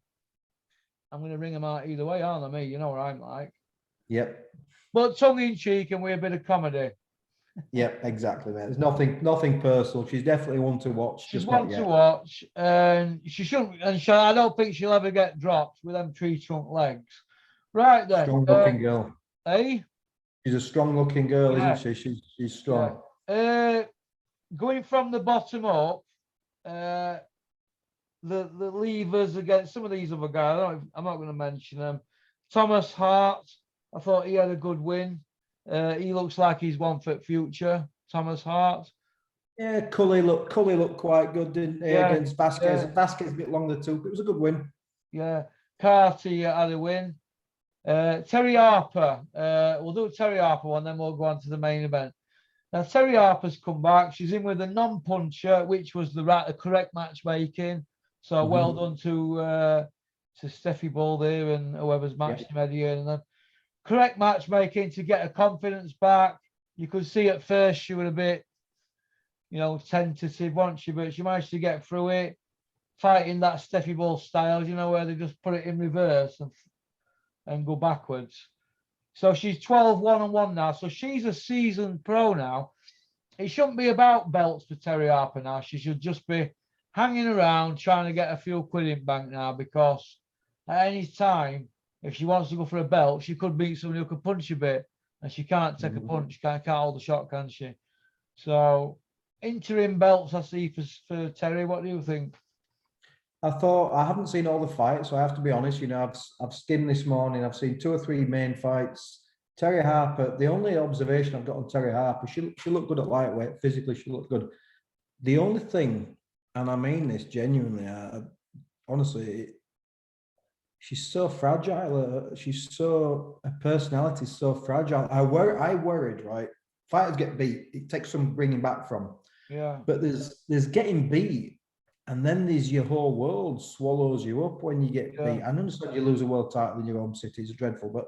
I'm going to ring them out either way, aren't I? You know what I'm like. Yep. But tongue-in-cheek and with a bit of comedy. Yep, exactly, mate. There's nothing personal. She's definitely one to watch. She's one to watch, and she shouldn't. And I don't think she'll ever get dropped with them tree trunk legs. Right then. Strong-looking girl. Eh? She's a strong-looking girl, isn't she? She's strong. Yeah. Going from the bottom up, the levers against some of these other guys. I'm not going to mention them. Thomas Hart, I thought he had a good win. He looks like he's one for the future. Thomas Hart. Yeah, Cully looked quite good, didn't he? Against Vasquez. Yeah. Vasquez a bit long the tooth. It was a good win. Yeah, Carty had a win. Terry Harper. We'll do a Terry Harper one, then we'll go on to the main event. Now, Terry Harper's come back. She's in with a non-puncher, which was the correct matchmaking. So well done to Steffi Bull there and whoever's matched him, Eddie and them. Correct matchmaking to get her confidence back. You could see at first she was a bit, tentative, wasn't she? But she managed to get through it. fighting that Steffi Ball style, you know, where they just put it in reverse and go backwards. So she's 12-1-1 now. So she's a seasoned pro now. It shouldn't be about belts for Terry Harper now. She should just be hanging around trying to get a few quid in bank now, because at any time, if she wants to go for a belt, she could beat somebody who could punch a bit, and she can't take a punch, can't hold a shot, can she? So interim belts I see for Terry. What do you think? I haven't seen all the fights, so I have to be honest. You know, I've skimmed this morning. I've seen 2 or 3 main fights. Terry Harper. The only observation I've got on Terry Harper, she looked good at lightweight. Physically, she looked good. The only thing, and I mean this genuinely, honestly, she's so fragile. Her personality is so fragile. I worried, right? Fighters get beat. It takes some bringing back from. Yeah. But there's getting beat. And then there's your whole world swallows you up when you get beat. I understand you lose a world title in your home city. It's dreadful, but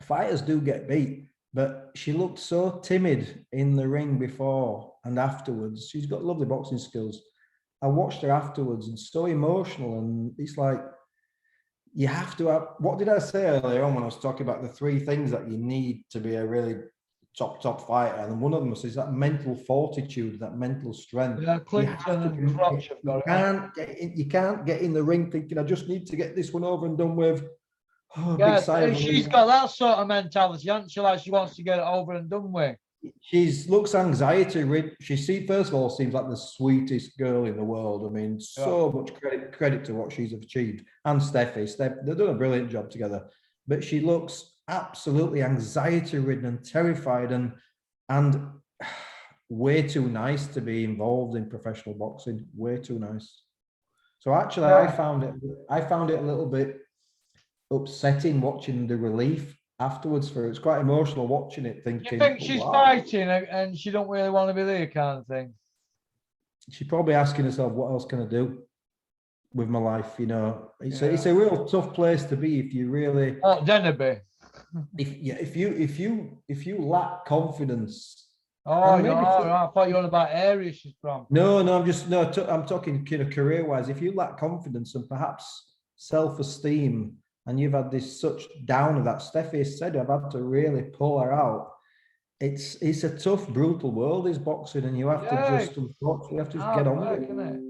fighters do get beat. But she looked so timid in the ring before and afterwards. She's got lovely boxing skills. I watched her afterwards and so emotional. And it's like, you have to have, what did I say earlier on when I was talking about the 3 things that you need to be a really top fighter? And one of them is that mental fortitude, that mental strength. Yeah, Clinton and Froch have got it. You can't get in the ring thinking, I just need to get this one over and done with. Yeah, she's got that sort of mentality, hasn't she? Like she wants to get it over and done with. She looks anxiety ridden. First of all, seems like the sweetest girl in the world. I mean, so much credit to what she's achieved. And Steffi, they've done a brilliant job together. But she looks absolutely anxiety ridden and terrified and way too nice to be involved in professional boxing. Way too nice. So actually, I found it a little bit upsetting watching the relief afterwards for her. It's quite emotional watching it, thinking, you think she's fighting and she don't really want to be there, kind of thing? She's probably asking herself, what else can I do with my life? You know, it's a real tough place to be if you really Dennerby. if you lack confidence. I thought you were on about area she's from. No, I'm talking kind of career-wise. If you lack confidence and perhaps self-esteem, and you've had this such downer that Steffi said, I've had to really pull her out. It's a tough, brutal world, is boxing, and you have to get on with it.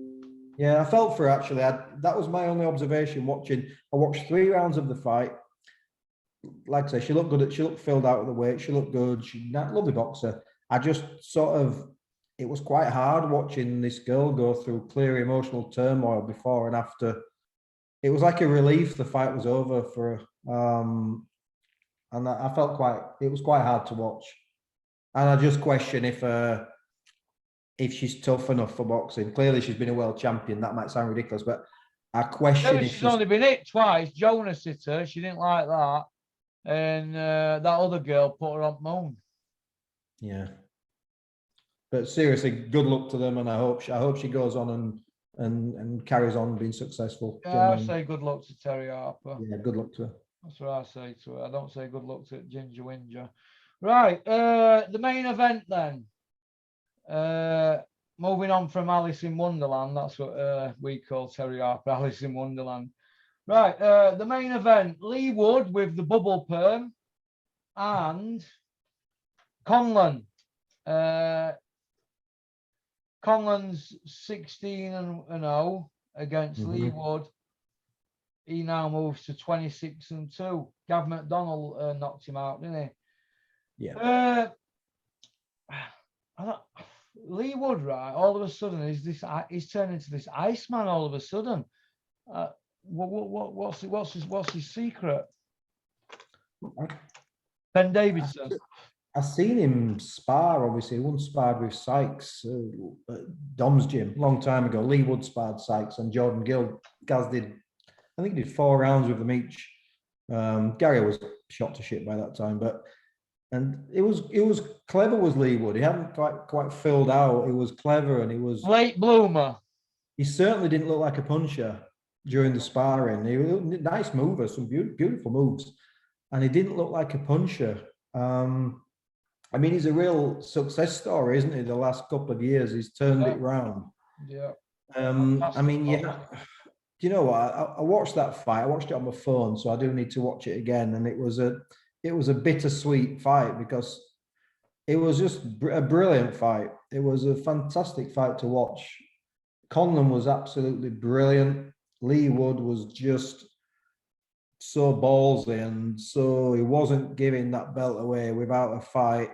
Yeah, I felt for her, actually. That was my only observation watching. I watched 3 rounds of the fight. Like I say, she looked good. She looked filled out of the weight. She looked good. She's a lovely boxer. I just it was quite hard watching this girl go through clear emotional turmoil before and after. It was like a relief the fight was over for her. And I felt it was quite hard to watch. And I just question if she's tough enough for boxing. Clearly, she's been a world champion. That might sound ridiculous, but I question if she's only been hit twice. Jonas hit her. She didn't like that. And that other girl put her on moon. Yeah. But seriously, good luck to them. And I hope she goes on and carries on being successful. Yeah, I say good luck to Terry Harper. Yeah, good luck to her. That's what I say to her. I don't say good luck to Ginger Winger. Right, the main event then. Moving on from Alice in Wonderland, that's what we call Terry Harper, Alice in Wonderland. Right, the main event, Leigh Wood with the bubble perm and Conlan. Conlan's 16-0 against Leigh Wood. He now moves to 26-2. Gav McDonald knocked him out, didn't he? Yeah. Leigh Wood, right? All of a sudden, he's turned into this Iceman. All of a sudden, what's his secret? Ben Davidson. I've seen him spar. Obviously, he once sparred with Sykes at Dom's gym a long time ago. Leigh Wood sparred Sykes and Jordan Gill. Gaz did, I think he did 4 rounds with them each. Gary was shot to shit by that time, and it was clever. Was Leigh Wood? He hadn't quite filled out. He was clever, and he was late bloomer. He certainly didn't look like a puncher during the sparring. He was a nice mover, some beautiful moves, and he didn't look like a puncher. I mean, he's a real success story, isn't he? The last couple of years, he's turned it round. Yeah. I mean, yeah. Do you know what? I watched that fight. I watched it on my phone, so I do need to watch it again. And it was a bittersweet fight because it was just a brilliant fight. It was a fantastic fight to watch. Conlan was absolutely brilliant. Leigh Wood was just so ballsy, and so he wasn't giving that belt away without a fight.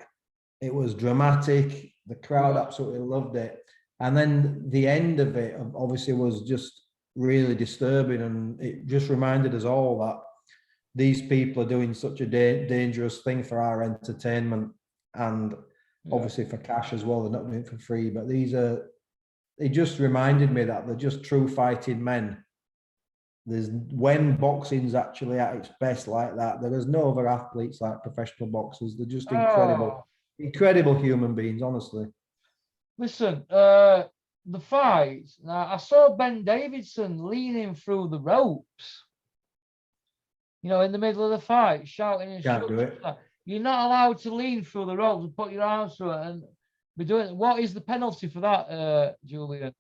It was dramatic. The crowd absolutely loved it. And then the end of it obviously was just really disturbing, and it just reminded us all that these people are doing such a dangerous thing for our entertainment, and obviously for cash as well. They're not doing it for free, but it just reminded me that they're just true fighting men. There's when boxing's actually at its best like that, there is no other athletes like professional boxers. They're just incredible human beings, honestly. Listen, the fight. Now, I saw Ben Davidson leaning through the ropes. You know, in the middle of the fight, shouting instructions. You're not allowed to lean through the ropes and put your arms through it and be doing it. What is the penalty for that, Julian?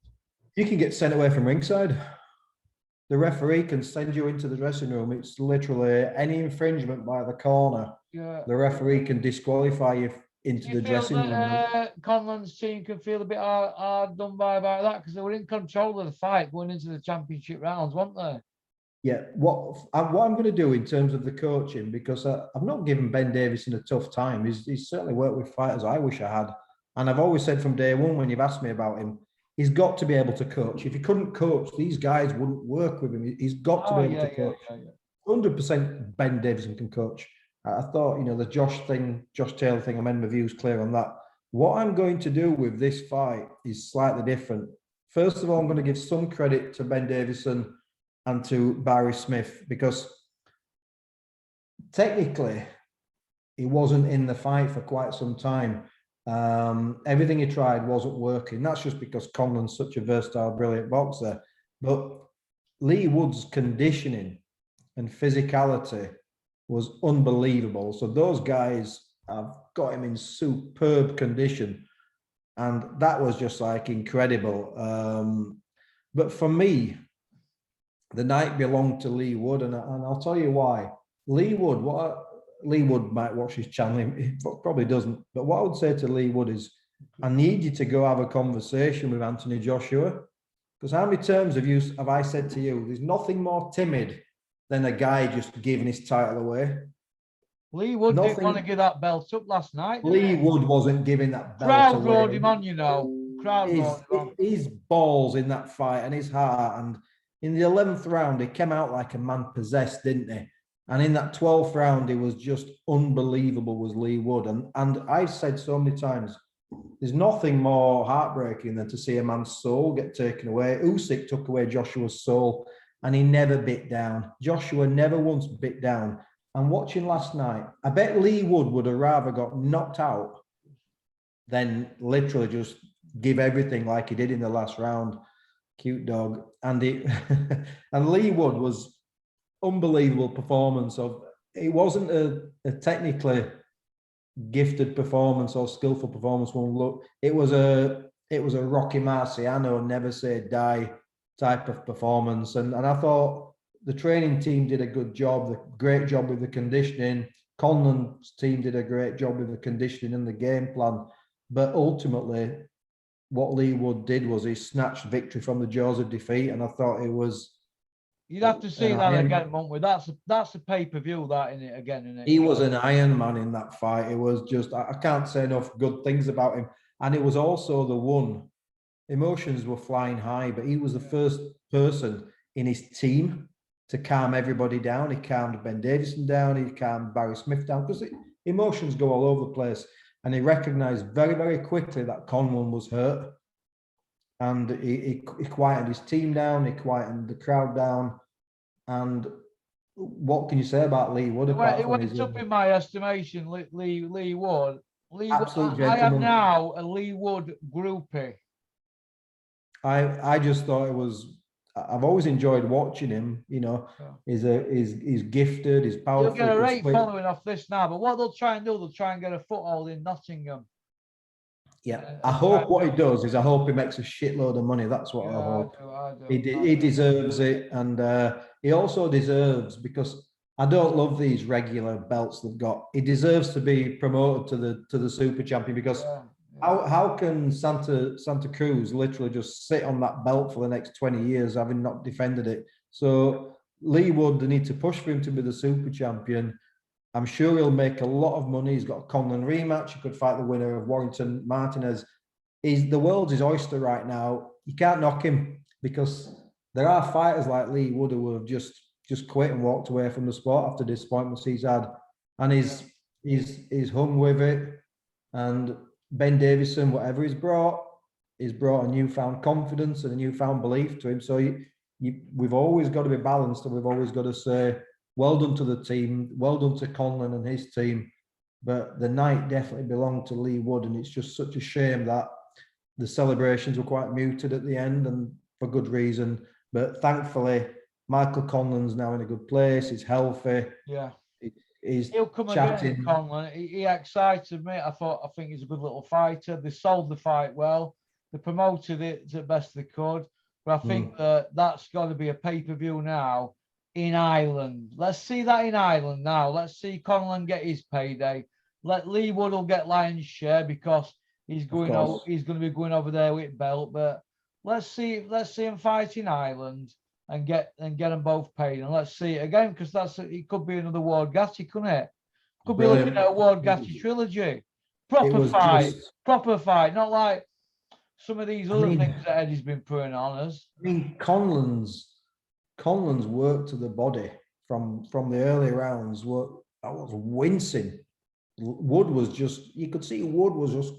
You can get sent away from ringside. The referee can send you into the dressing room. It's literally any infringement by the corner. Yeah. The referee can disqualify you into the dressing room. Conlan's team can feel a bit hard done by about that because they were in control of the fight going into the championship rounds, weren't they? Yeah. What I'm going to do in terms of the coaching, because I've not given Ben Davison a tough time. He's certainly worked with fighters I wish I had. And I've always said from day one when you've asked me about him, he's got to be able to coach. If he couldn't coach, these guys wouldn't work with him. He's got to be able to coach. 100% Ben Davison can coach. I thought, the Josh Taylor thing, I made my views clear on that. What I'm going to do with this fight is slightly different. First of all, I'm going to give some credit to Ben Davison and to Barry Smith, because technically he wasn't in the fight for quite some time. Everything he tried wasn't working. That's just because Conlan's such a versatile, brilliant boxer. But Leigh Wood's conditioning and physicality was unbelievable. So those guys have got him in superb condition. And that was just like incredible. But for me, the night belonged to Leigh Wood. And I'll tell you why. Leigh Wood might watch his channel. He probably doesn't. But what I would say to Leigh Wood is, I need you to go have a conversation with Anthony Joshua. Because how many times have I said to you, there's nothing more timid than a guy just giving his title away. Leigh Wood didn't want to give that belt up last night. Leigh Wood wasn't giving that belt away. Crowd rode him on, Crowd rode him on. His balls in that fight and his heart. And in the 11th round, he came out like a man possessed, didn't he? And in that 12th round, he was just unbelievable, was Leigh Wood. And I've said so many times, there's nothing more heartbreaking than to see a man's soul get taken away. Usyk took away Joshua's soul, and he never bit down. Joshua never once bit down. And watching last night, I bet Leigh Wood would have rather got knocked out than literally just give everything like he did in the last round. Cute dog. And Leigh Wood was unbelievable performance. It wasn't a technically gifted performance or skillful performance. One look, it was a Rocky Marciano, never say die type of performance. And I thought the training team did a good job, great job with the conditioning. Conlan's team did a great job with the conditioning and the game plan. But ultimately, what Leigh Wood did was he snatched victory from the jaws of defeat. And I thought it was. You'd have to see that again, won't we? That's a pay-per-view, that, in it again, isn't it? He was an Iron Man in that fight. It was just, I can't say enough good things about him. And it was also the one. Emotions were flying high, but he was the first person in his team to calm everybody down. He calmed Ben Davison down. He calmed Barry Smith down, because emotions go all over the place. And he recognized very, very quickly that Conlan was hurt. And he quieted his team down. He quieted the crowd down. And what can you say about Leigh Wood? It went up in my estimation, Leigh Wood. I am now a Leigh Wood groupie. I just thought it was. I've always enjoyed watching him. He's gifted. He's powerful. He'll get a great following off this now. But what they'll try and do, they'll try and get a foothold in Nottingham. Yeah, I hope what he does is I hope he makes a shitload of money. That's what I hope. He deserves it, and he also deserves, because I don't love these regular belts they've got. He deserves to be promoted to the super champion, because how can Santa Cruz literally just sit on that belt for the next 20 years having not defended it? So Leigh Wood, they need to push for him to be the super champion. I'm sure he'll make a lot of money. He's got a Conlan rematch. He could fight the winner of Warrington Martinez. The world's his oyster right now. You can't knock him, because there are fighters like Leigh Wood who have just quit and walked away from the sport after disappointments he's had, and he's hung with it. And Ben Davison, whatever he's brought a newfound confidence and a newfound belief to him. So we've always got to be balanced, and we've always got to say, well done to the team, well done to Conlan and his team. But the night definitely belonged to Leigh Wood, and it's just such a shame that the celebrations were quite muted at the end, and for good reason. But thankfully, Michael Conlan's now in a good place. He's healthy. Yeah. He'll come again, Conlan. He excited me. I think he's a good little fighter. They sold the fight well. They promoted it to the best they could. But I think that's got to be a pay-per-view now in Ireland. Let's see that in Ireland now. Let's see Conlan get his payday. Let Leigh Wood will get lion's share, because he's going to be going over there with belt. But let's see him fight in Ireland and get them both paid. And let's see it again, because it could be another Ward Gatti, couldn't it? Could be looking at a Ward Gatti trilogy. Proper fight, not like some of these other things that Eddie's been putting on us. I mean, Conlan's work to the body from the early rounds I was wincing. Wood was just, you could see Wood was just,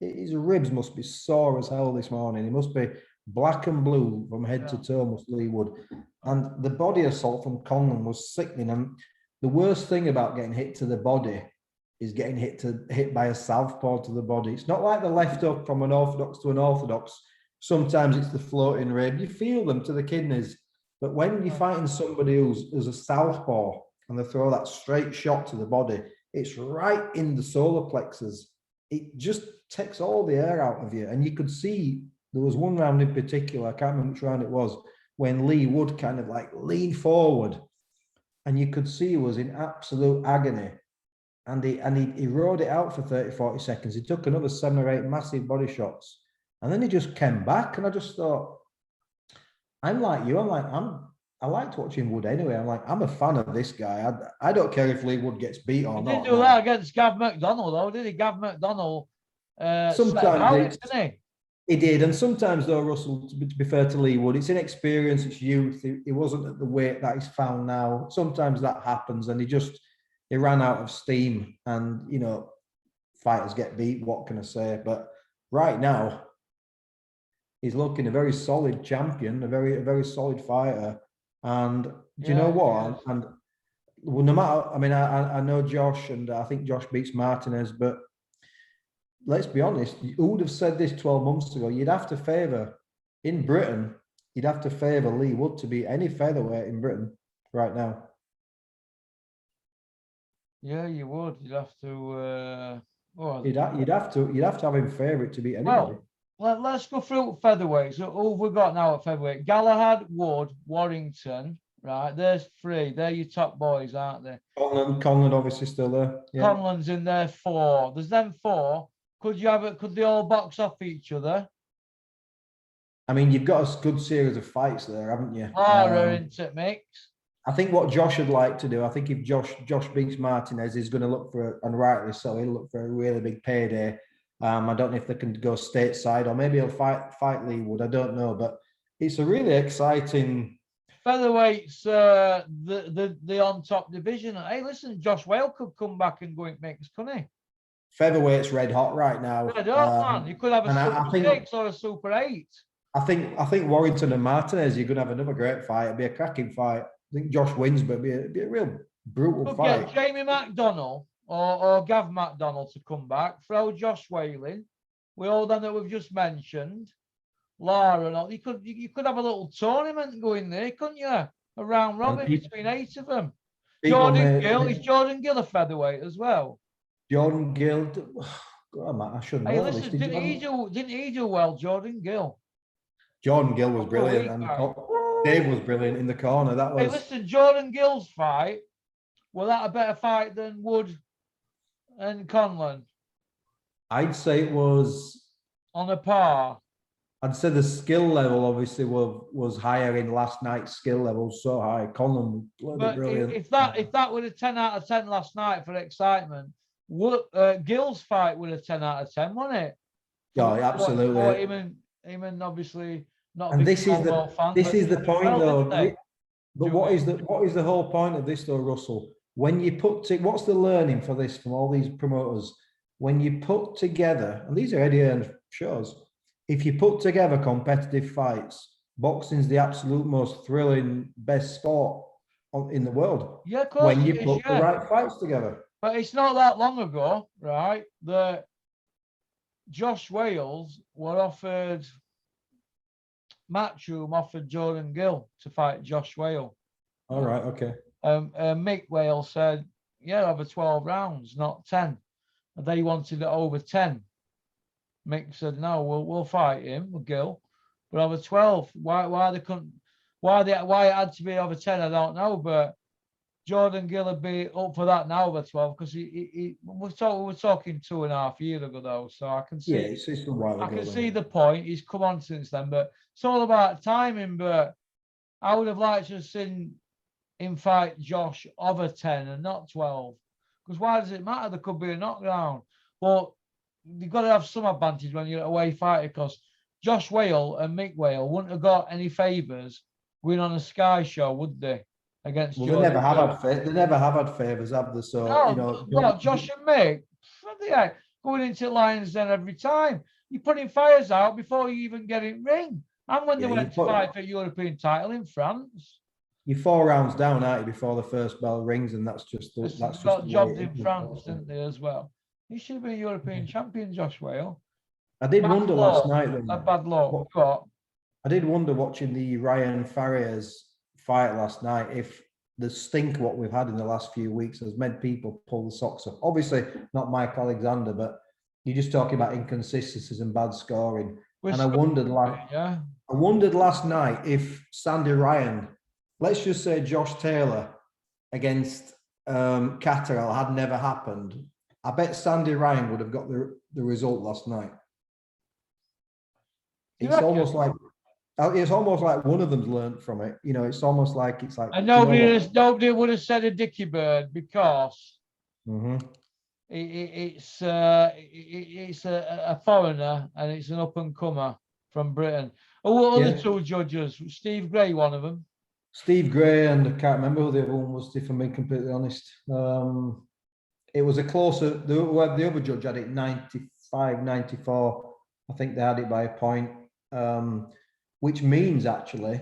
his ribs must be sore as hell this morning. He must be black and blue from head to toe, must Leigh Wood. And the body assault from Conlan was sickening. And the worst thing about getting hit to the body is getting hit by a southpaw to the body. It's not like the left hook from an orthodox to an orthodox. Sometimes it's the floating rib. You feel them to the kidneys. But when you're fighting somebody who's a southpaw and they throw that straight shot to the body, it's right in the solar plexus. It just takes all the air out of you. And you could see there was one round in particular, I can't remember which round it was, when Leigh Wood kind of like leaned forward, and you could see he was in absolute agony. And he rode it out for 30, 40 seconds. He took another 7 or 8 massive body shots. And then he just came back, and I just thought, I'm like you. I liked watching Wood anyway. I'm a fan of this guy. I don't care if Leigh Wood gets beat or not. He didn't do that against Gav McDonnell, though, did he? Gav McDonnell sometimes he did. And sometimes, though, Russell, to be fair to Leigh Wood, it's inexperience, it's youth. He wasn't at the weight that he's found now. Sometimes that happens, and he ran out of steam. And, fighters get beat. What can I say? But right now, he's looking a very solid champion, a very solid fighter. And do you know what? And well, no matter, I mean, I know Josh, and I think Josh beats Martinez, but let's be honest, who would have said this 12 months ago? You'd have to favour, in Britain, Leigh Wood to beat any featherweight in Britain right now. Yeah, you would. You'd have to. You'd have to have him favourite to beat anybody. Well, let's go through featherweight. So who have we got now at featherweight? Galahad, Wood, Warrington. Right, there's 3. They're your top boys, aren't they? Conlan obviously still there. Yeah. Conlan's in there 4. There's them 4. Could they all box off each other? I mean, you've got a good series of fights there, haven't you? Into mix. I think what Josh would like to do, I think if Josh beats Martinez, he's going to look for, and rightly so, he'll look for a really big payday. I don't know if they can go stateside, or maybe he'll fight Leigh Wood. I don't know, but it's a really exciting. Featherweight's the on top division. Hey, listen, Josh Whale could come back and go in mix, couldn't he? Featherweight's red hot right now. Red hot, man. You could have a Super 6 or a Super 8. I think Warrington and Martinez, you're going to have another great fight. It'll be a cracking fight. I think Josh wins, but it'll be a real brutal fight. Get Jamie McDonnell or Gav McDonnell to come back. Throw Josh Whaling. We all them that we've just mentioned. Lara and all. You could have a little tournament going there, couldn't you? A round robin between 8 of them. Jordan Gill. Is Jordan Gill a featherweight as well? Jordan Gill. God, Matt, I should Hey, know this. listen, didn't he do well, Jordan Gill? Jordan Gill was Couple of brilliant, weeks and back. Dave was brilliant in the corner. That Hey, was. listen, Jordan Gill's fight, was that a better fight than Wood and Conlan I'd say it was. on a par? I'd say the skill level obviously was higher in last night's skill level, so high. Conlan was bloody But brilliant. if that would have 10 out of 10 last night for excitement, Gill's fight would have 10 out of 10, wasn't it? Yeah, absolutely. Him and obviously not a And big this is Cromwell fan. this is the point though. But Do what it. is the whole point of this though, Russell? When you what's the learning for this from all these promoters? When you put together, and these are Eddie Hearn shows, if you put together competitive fights, boxing's the absolute most thrilling, best sport in the world. Yeah, of course. When you put the right fights together. But it's not that long ago, right? That Josh Wales were offered, Matchroom offered Jordan Gill to fight Josh Wale. All right, okay. Mick Wale said, yeah, over 12 rounds, not 10. And they wanted it over 10. Mick said, no, we'll fight him with Gill, but over 12. Why they couldn't? Why it had to be over 10? I don't know, but Jordan Gill would be up for that now over 12 because we're talking 2.5 years ago though, so I can see. Yeah, it's a while ago. I can see the point. He's come on since then, but it's all about timing. But I would have liked to have seen him fight Josh over 10 and not 12. Because why does it matter? There could be a knockdown. But you've got to have some advantage when you're away fighter because Josh Wale and Mick Wale wouldn't have got any favours going on a Sky show, would they? Against Well, they never have had favours, have they? So no, you know, well, Josh and Mick, yeah, going into Lions Den every time. You're putting fires out before you even get in ring. And when they went to fight for European title in France. You're 4 rounds down, aren't you, before the first bell rings, and that's just got jobs in France, didn't they, as well? He should have been European champion, Josh Wale. I did wonder last night. A bad luck. I did wonder watching the Ryan Farriers fight last night if the stink what we've had in the last few weeks has made people pull the socks off. Obviously, not Mike Alexander, but you're just talking about inconsistencies and bad scoring. And I wondered last night if Sandy Ryan, let's just say Josh Taylor against Catterall had never happened. I bet Sandy Ryan would have got the result last night. It's almost like one of them's learned from it. You know, it's almost like and nobody would have said a Dickie Bird because it's a foreigner and it's an up and comer from Britain. Oh, what other two judges? Steve Gray, one of them. Steve Gray, and I can't remember who the other one was, if I'm being completely honest. It was a closer, the other judge had it 95, 94. I think they had it by a point, which means actually,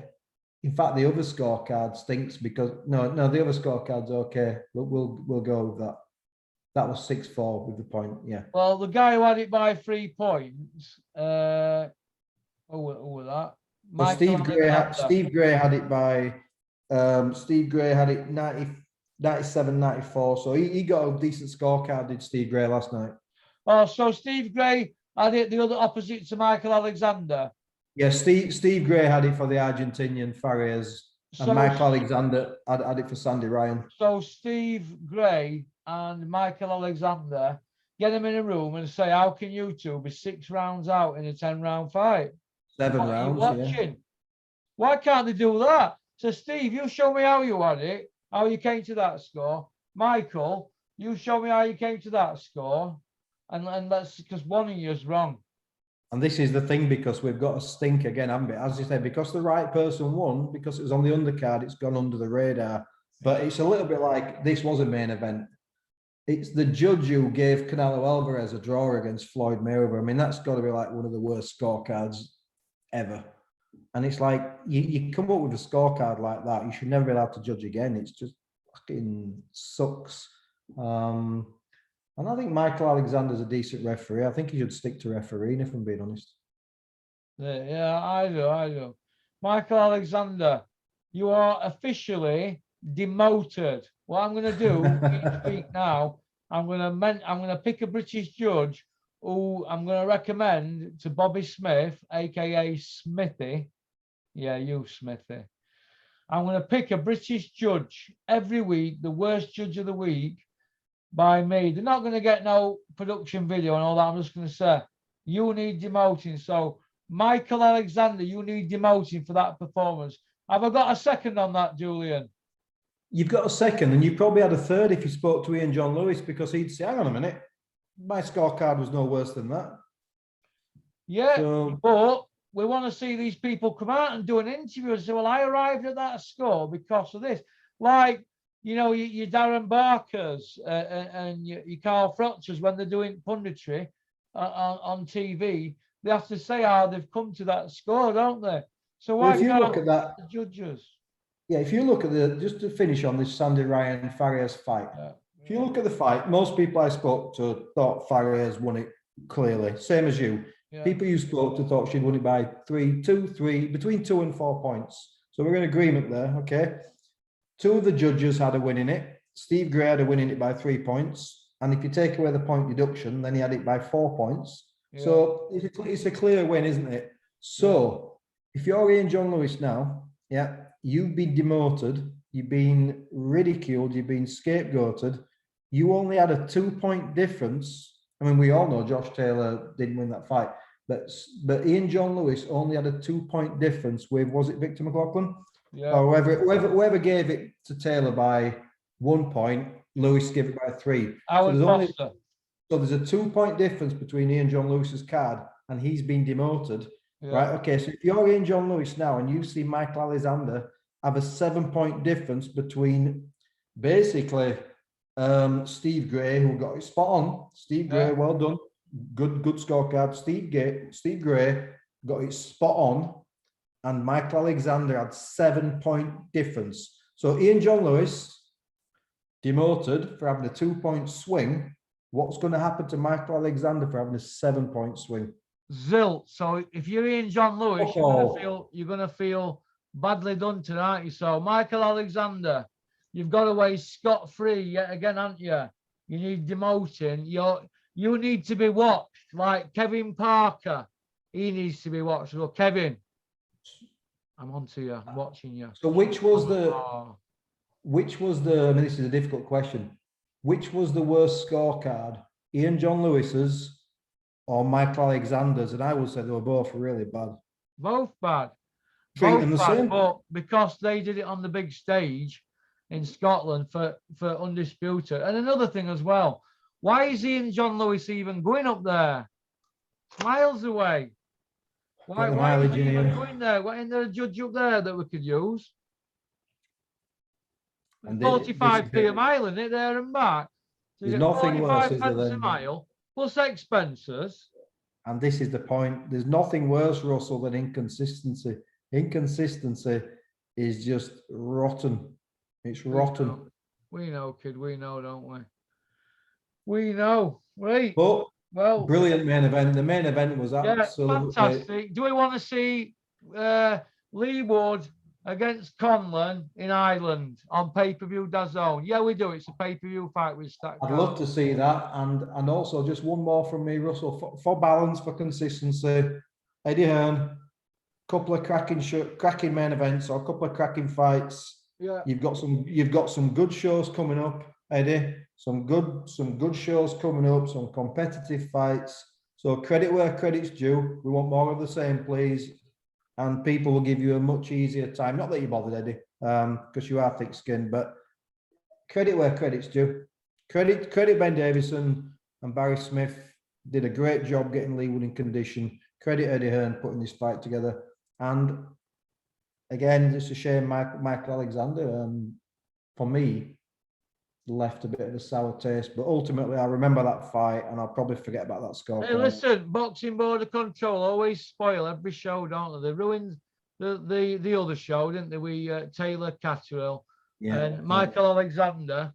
in fact, the other scorecard stinks because, no, the other scorecard's okay. We'll go with that. That was 6-4 with the point, yeah. Well, the guy who had it by 3 points, who was that? Well, Steve Gray had it by, Steve Gray had it 97, 94. So he got a decent scorecard, did Steve Gray last night. Oh, so Steve Gray had it the other opposite to Michael Alexander. Yeah, Steve Gray had it for the Argentinian Farriers, and Michael Alexander had it for Sandy Ryan. So Steve Gray and Michael Alexander, get them in a room and say, how can you two be 6 rounds out in a 10-round fight? 7 rounds, yeah. Why can't they do that? So Steve, you show me how you had it, how you came to that score. Michael, you show me how you came to that score. And that's because one of you is wrong. And this is the thing, because we've got a stink again, haven't we? As you said, because the right person won, because it was on the undercard, it's gone under the radar. But it's a little bit like this was a main event. It's the judge who gave Canelo Alvarez a draw against Floyd Mayweather. I mean, that's got to be like one of the worst scorecards ever. And it's like, you come up with a scorecard like that, you should never be allowed to judge again. It's just fucking sucks. And I think Michael Alexander's a decent referee. I think he should stick to refereeing, if I'm being honest. Yeah, I do. Michael Alexander, you are officially demoted. What I'm going to do each week now, I'm going to pick a British judge who I'm going to recommend to Bobby Smith, aka Smithy. Yeah, you Smithy. I'm going to pick a British judge every week, the worst judge of the week by me. They're not going to get no production video and all that. I'm just going to say, you need demoting. So, Michael Alexander, you need demoting for that performance. Have I got a second on that, Julian? You've got a second, and you probably had a third if you spoke to Ian John Lewis, because he'd say, hang on a minute, my scorecard was no worse than that. Yeah, so, but we want to see these people come out and do an interview and say, well, I arrived at that score because of this. Like, you know, your Darren Barkers and your Carl Frochers, when they're doing punditry on TV, they have to say how they've come to that score, don't they? So why if you look at that, the judges? Yeah, if you look at just to finish on this Sandy Ryan Farias fight, if you look at the fight, most people I spoke to thought Farias won it clearly, same as you. Yeah. People you spoke to thought she'd won it by between 2 and 4 points. So we're in agreement there, okay? 2 of the judges had a win in it. Steve Gray had a win in it by 3 points. And if you take away the point deduction, then he had it by 4 points. Yeah. So it's a clear win, isn't it? So if you're Ian John Lewis now, yeah, you've been demoted, you've been ridiculed, you've been scapegoated. You only had a 2-point difference. I mean, we all know Josh Taylor didn't win that fight, but Ian John Lewis only had a 2-point difference with, was it Victor McLaughlin? Yeah. Or whoever gave it to Taylor by 1 point, Lewis gave it by 3. So there's a 2-point difference between Ian John Lewis's card and he's been demoted. Yeah. Right, okay, so if you're Ian John Lewis now and you see Michael Alexander have a 7-point difference between basically Steve Gray, who got it spot on. Steve Gray, well done. Good scorecard. Steve Gray got it spot on, and Michael Alexander had 7-point difference. So Ian John Lewis demoted for having a 2-point swing. What's going to happen to Michael Alexander for having a 7-point swing? Zilt. So if you're Ian John Lewis, you're gonna feel badly done tonight, aren't you? So Michael Alexander, you've got away scot-free yet again, haven't you? You need demoting. You need to be watched, like Kevin Parker. He needs to be watched. Well, Kevin, I'm on to you. I'm watching you. So which was the? I mean, this is a difficult question. Which was the worst scorecard? Ian John Lewis's or Michael Alexander's? And I would say they were both really bad. Both bad. Treat them the same. But because they did it on the big stage in Scotland for Undisputed. And another thing as well, why is Ian John Lewis even going up there? Miles away. Why is he even going there? Why isn't there a judge up there that we could use? And 45p a mile, isn't it, there and back? So there's nothing worse, is there, than a mile plus expenses. And this is the point. There's nothing worse, Russell, than inconsistency. Inconsistency is just rotten. It's rotten. We know, kid. We know, don't we? We know. Right. But well, brilliant main event. The main event was absolutely fantastic. Do we want to see Leigh Wood against Conlan in Ireland on pay-per-view DAZN? Yeah, we do. It's a pay-per-view fight with stacked. I'd love to see that. And also just one more from me, Russell, for balance, for consistency. Eddie Hearn, couple of cracking main events or a couple of cracking fights. Yeah. You've got some good shows coming up, Eddie. Some good shows coming up, some competitive fights. So credit where credit's due. We want more of the same, please. And people will give you a much easier time. Not that you're bothered, Eddie, because you are thick-skinned, but credit where credit's due. Credit Ben Davison and Barry Smith did a great job getting Leigh Wood in condition. Credit Eddie Hearn putting this fight together. And again, it's a shame Michael Alexander, for me, left a bit of a sour taste. But ultimately, I remember that fight, and I'll probably forget about that score. Hey, listen, Boxing Board of Control always spoil every show, don't they? They ruined the other show, didn't they? We Taylor Catterall and Michael Alexander.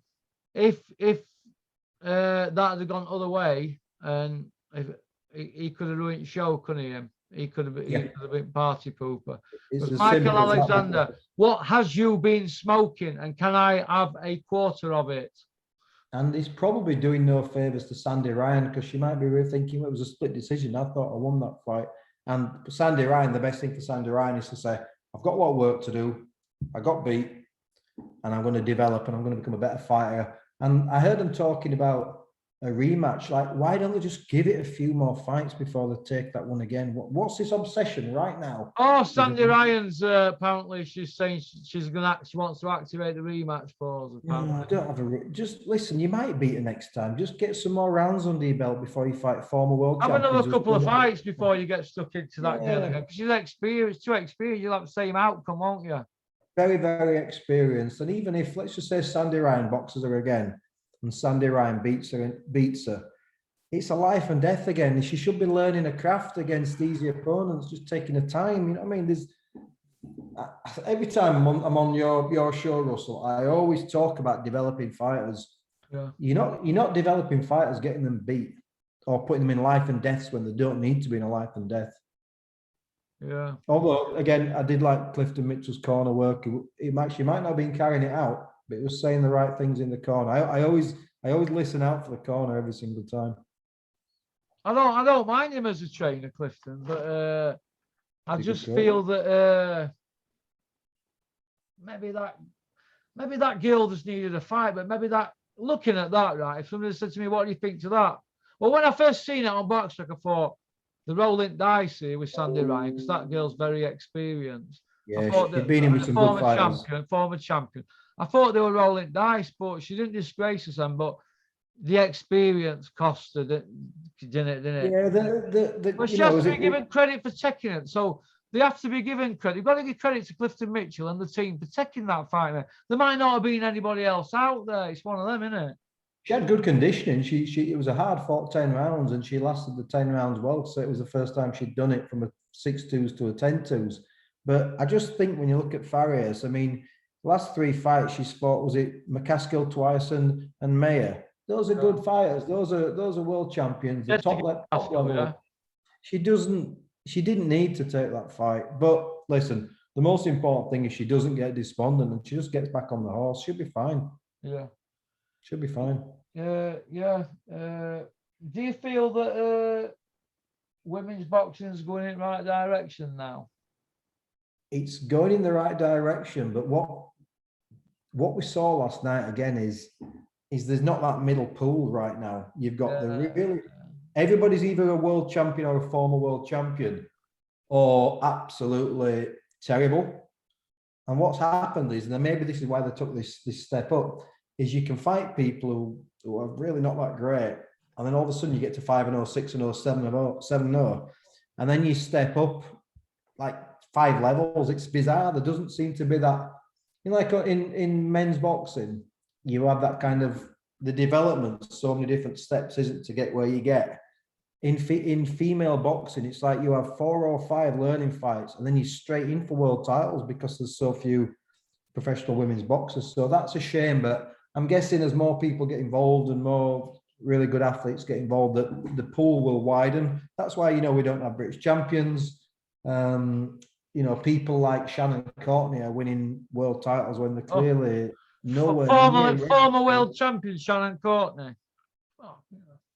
If that had gone other way, and if he could have ruined the show, couldn't he? He could have been party pooper. Michael Alexander, what has you been smoking? And can I have a quarter of it? And it's probably doing no favours to Sandy Ryan, because she might be really thinking, well, it was a split decision. I thought I won that fight. And Sandy Ryan, the best thing for Sandy Ryan is to say, I've got a lot of work to do. I got beat and I'm going to develop and I'm going to become a better fighter. And I heard them talking about a rematch. Like, why don't they just give it a few more fights before they take that one again? What's this obsession right now? Oh, Sandy Ryan's apparently she's saying she wants to activate the rematch clause. No, don't have just listen. You might beat her next time. Just get some more rounds under your belt before you fight former world Have champions. another couple of fights before you get stuck into that girl again. Because she's experienced, too experienced. You'll have the same outcome, won't you? Very, very experienced. And even if, let's just say, Sandy Ryan boxes her again, and Sandy Ryan beats her, it's a life and death again. She should be learning a craft against easy opponents, just taking her time. You know what I mean? Every time I'm on your show, Russell, I always talk about developing fighters. Yeah. You're not developing fighters, getting them beat or putting them in life and deaths when they don't need to be in a life and death. Yeah. Although, again, I did like Clifton Mitchell's corner work. She might not have been carrying it out, but it was saying the right things in the corner. I always listen out for the corner every single time. I don't mind him as a trainer, Clifton, but I just feel that maybe that girl just needed a fight, but maybe that, looking at that, right, if somebody said to me, what do you think to that? Well, when I first seen it on Boxrec, I thought, the rolling dice here with Sandy Ryan, because that girl's very experienced. Yeah, she'd been in with some good fighters. Former champion. I thought they were rolling dice, but she didn't disgrace us, but the experience cost her, didn't it? Yeah, but she has to be given credit for taking it. So they have to be given credit. You've got to give credit to Clifton Mitchell and the team for taking that fight. There might not have been anybody else out there. It's one of them, isn't it? She had good conditioning. It was a hard fought 10 rounds and she lasted the 10 rounds well. So it was the first time she'd done it from a 6-2s to a 10-2s. But I just think when you look at Farias, I mean, last 3 fights she's fought, was it McCaskill twice and Mayer? Those are good fighters. Those are world champions. The top level. Yeah. She didn't need to take that fight. But listen, the most important thing is she doesn't get despondent and she just gets back on the horse. She'll be fine. Yeah. Should be fine. Yeah. Do you feel that women's boxing is going in the right direction now? It's going in the right direction, but what we saw last night again is there's not that middle pool right now. You've got everybody's either a world champion or a former world champion, or absolutely terrible. And what's happened is, and maybe this is why they took this step up, is you can fight people who are really not that great, and then all of a sudden you get to 5-0, 6-0, 7-0, and then you step up like 5 levels. It's bizarre. There doesn't seem to be that, like in men's boxing, you have that kind of the development, so many different steps, isn't to get where you get. In female boxing, it's like you have 4 or 5 learning fights, and then you're straight in for world titles because there's so few professional women's boxers. So that's a shame, but I'm guessing as more people get involved and more really good athletes get involved, that the pool will widen. That's why, we don't have British champions. People like Shannon Courtney are winning world titles when they're clearly nowhere near. Former world champion Shannon Courtney.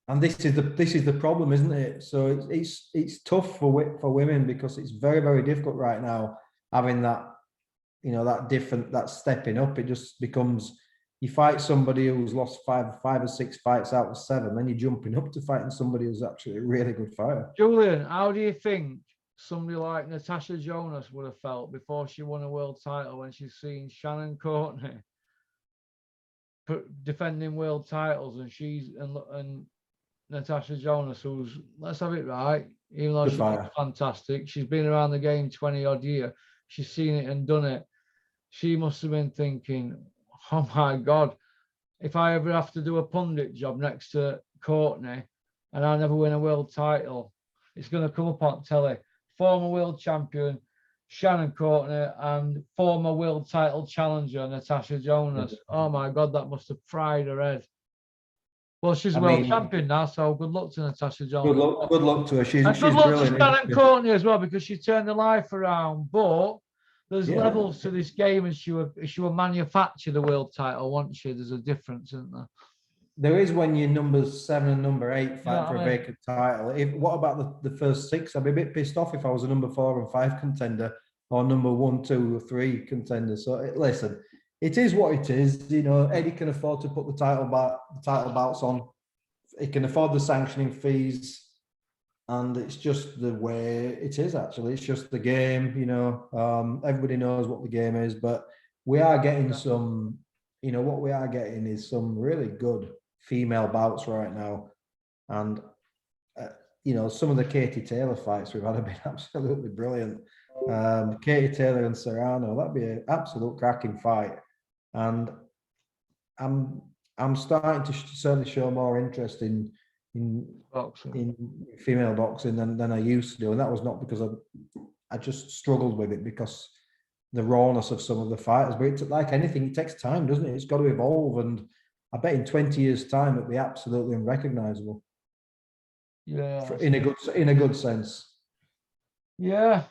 And this is the problem, isn't it? So it's tough for women, because it's very, very difficult right now having that, that stepping up. It just becomes, you fight somebody who's lost 5 or 6 fights out of 7, then you're jumping up to fighting somebody who's actually a really good fighter. Julian, how do you think somebody like Natasha Jonas would have felt before she won a world title when she's seen Shannon Courtney defending world titles, and Natasha Jonas, who's, let's have it right, even though she's fantastic, she's been around the game 20 odd years, she's seen it and done it. She must have been thinking, oh my God, if I ever have to do a pundit job next to Courtney and I never win a world title, it's going to come up on telly. Former world champion Shannon Courtney and former world title challenger Natasha Jonas. Oh my God, that must have fried her head. Well, she's world champion now, so good luck to Natasha Jonas. Good luck to her. She's good luck to Shannon Courtney as well, because she turned her life around. But there's levels to this game, and she will manufacture the world title, won't she? There's a difference, isn't there? there is when you're number 7 and number 8 fight for a I mean? vacant title. What about the first 6? I'd be a bit pissed off if I was a number 4 and 5 contender or number 1, 2, or 3 contender. So listen, it is what it is. You know, Eddie can afford to put the title bouts on. He can afford the sanctioning fees. And it's just the way it is, actually. It's just the game, you know. Everybody knows what the game is, but we are getting some, you know, what we are getting is some really good female bouts right now. And, you know, some of the Katie Taylor fights we've had have been absolutely brilliant. Katie Taylor and Serrano, that'd be an absolute cracking fight. And I'm starting to certainly show more interest in female boxing than I used to do, and that was not because I just struggled with it because the rawness of some of the fighters. But it's like anything, it takes time, doesn't it? It's got to evolve, and I bet in 20 years' time it'll be absolutely unrecognizable. Yeah, in a good sense. Yeah.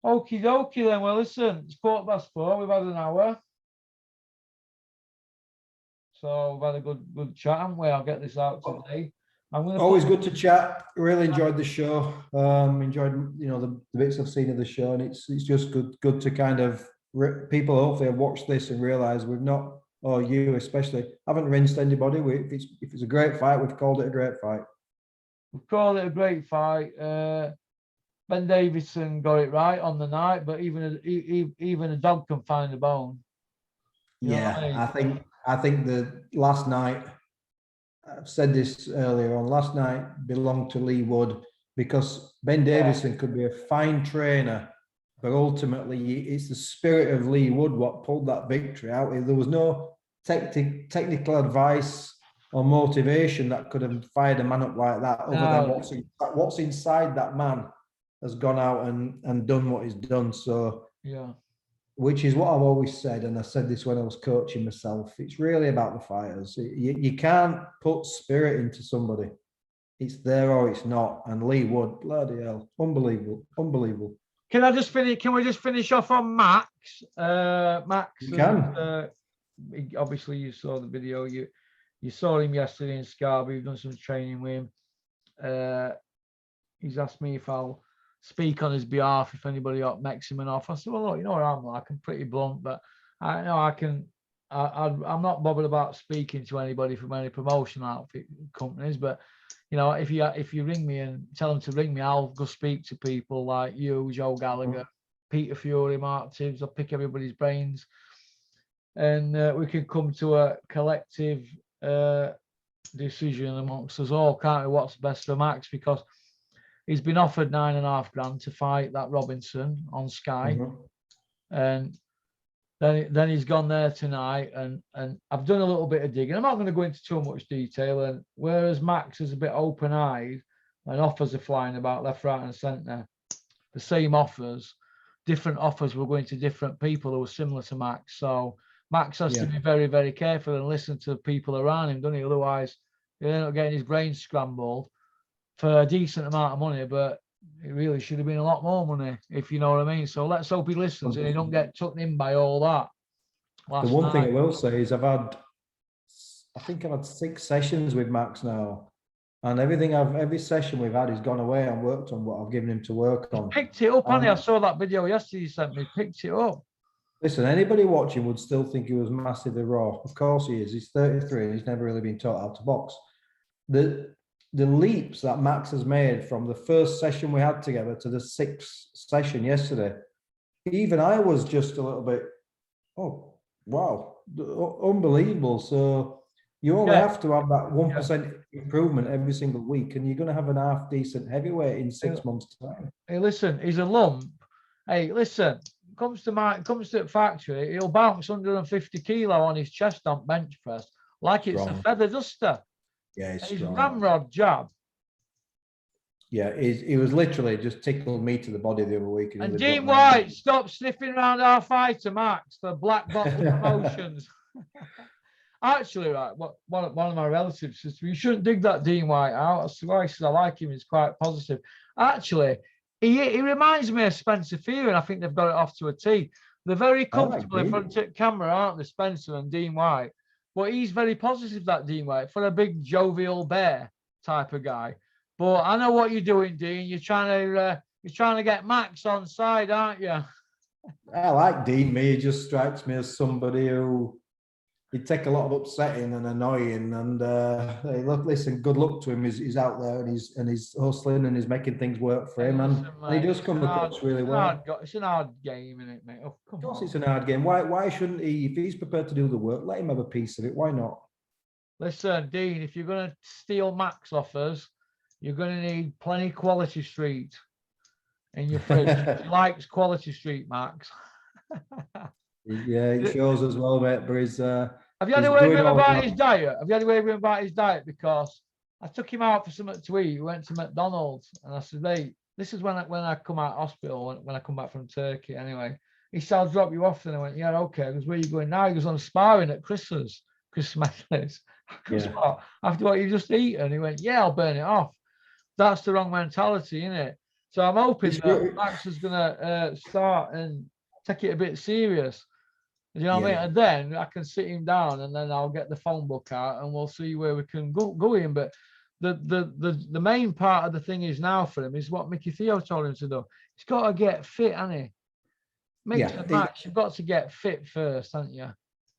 Okie dokie then. Well, listen, it's 4:15. We've had an hour. So we've had a good chat, haven't we? I'll get this out today. Always good to chat. Really enjoyed the show. Enjoyed, you know, the bits I've seen of the show, and it's just good to kind of people hopefully have watched this and realize we've not, or you especially, haven't rinsed anybody. If it's a great fight, we've called it a great fight. We've called it a great fight. Ben Davison got it right on the night, but even a dog can find a bone. Yeah, I think the last night, I've said this earlier on, last night belonged to Leigh Wood, because Ben Davison could be a fine trainer, but ultimately it's the spirit of Leigh Wood what pulled that victory out. There was no technical advice or motivation that could have fired a man up like that, other than what's inside that man has gone out and done what he's done. So yeah. Which is what I've always said, and I said this when I was coaching myself. It's really about the fighters. You can't put spirit into somebody. It's there or it's not. And Leigh Wood, bloody hell, unbelievable. Can we just finish off on Max? Max, you can. Obviously you saw the video. You saw him yesterday in Scarborough. You've done some training with him. He's asked me if I'll speak on his behalf if anybody makes him an offer. I said, well, look, you know what I'm like. I'm pretty blunt, but I know I can. I'm not bothered about speaking to anybody from any promotional outfit companies, but you know, if you ring me and tell them to ring me, I'll go speak to people like you, Joe Gallagher, Peter Fury, Mark Tibbs. I'll pick everybody's brains, and we can come to a collective decision amongst us all, can't we? What's best for Max, because he's been offered $9.5 grand to fight that Robinson on Sky, and then he's gone there tonight, and I've done a little bit of digging. I'm not going to go into too much detail. And whereas Max is a bit open-eyed and offers are flying about left, right, and centre, the same offers, different offers were going to different people who were similar to Max. So Max has to be very, very careful and listen to people around him, doesn't he? Otherwise, he'll end up getting his brain scrambled for a decent amount of money, but it really should have been a lot more money, if you know what I mean. So let's hope he listens and he don't get tucked in by all that. The one thing I will say is I think I've had 6 sessions with Max now, and every session we've had, he's gone away and worked on what I've given him to work on. He picked it up, honey. I saw that video yesterday you sent me. Picked it up. Listen, anybody watching would still think he was massively raw. Of course he is. He's 33 and he's never really been taught how to box. The leaps that Max has made from the first session we had together to the 6th session yesterday, even I was just a little bit, oh, wow, unbelievable. So you only have to have that 1% improvement every single week, and you're going to have an half decent heavyweight in 6 months' time. Hey, listen, he's a lump. Hey, listen, comes to the factory, he'll bounce 150 kilo on his chest on bench press like it's a feather duster. Yeah, he's ramrod jab. Yeah, he was literally just tickled me to the body the other week. And Dean White, stop sniffing around our fighter, Max, for black bottle promotions. Actually, right, one of my relatives says, you shouldn't dig that Dean White out. That's why I said I like him. He's quite positive. Actually, he reminds me of Spencer Fear, and I think they've got it off to a T. They're very comfortable in front of camera, aren't they, Spencer and Dean White? But he's very positive, that Dean White, for a big jovial bear type of guy. But I know what you're doing, Dean. You're trying to get Max on side, aren't you? I like Dean. Me, he just strikes me as somebody who he'd take a lot of upsetting and annoying. And hey, look, listen, good luck to him. He's out there and he's hustling and he's making things work for him. Listen, And he does come across really well. It's an hard game, isn't it, mate? Oh, Of course, it's an hard game. Why shouldn't he? If he's prepared to do the work, let him have a piece of it. Why not? Listen, Dean, if you're going to steal Max off us, you're going to need plenty Quality Street in your fridge. He likes Quality Street, Max. Yeah, it shows as well, mate. But he's have you had a word with him about his diet? Have you had a word with him about his diet? Because I took him out for something to eat. We went to McDonald's, and I said, "Mate, this is when I come out of hospital, when I come back from Turkey." Anyway, he said, "I'll drop you off." And I went, "Yeah, okay." He goes, "Where are you going now?" He goes, "On sparring at Chris's." Yeah. After what you just eaten, he went, "Yeah, I'll burn it off." That's the wrong mentality, isn't it? So I'm hoping that Max is going to start and take it a bit serious. You know what I mean? And then I can sit him down, and then I'll get the phone book out, and we'll see where we can go in. But the main part of the thing is now for him is what Mickey Theo told him to do. He's got to get fit, hasn't he? Max, you've got to get fit first, haven't you?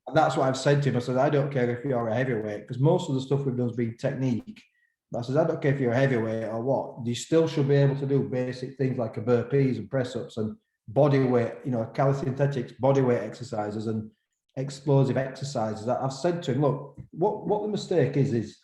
And that's what I've said to him. I said, I don't care if you're a heavyweight, because most of the stuff we've done has been technique. But I said, I don't care if you're a heavyweight or what. You still should be able to do basic things like a burpees and press-ups and body weight, calisthenics, body weight exercises and explosive exercises. I've said to him, look, what the mistake is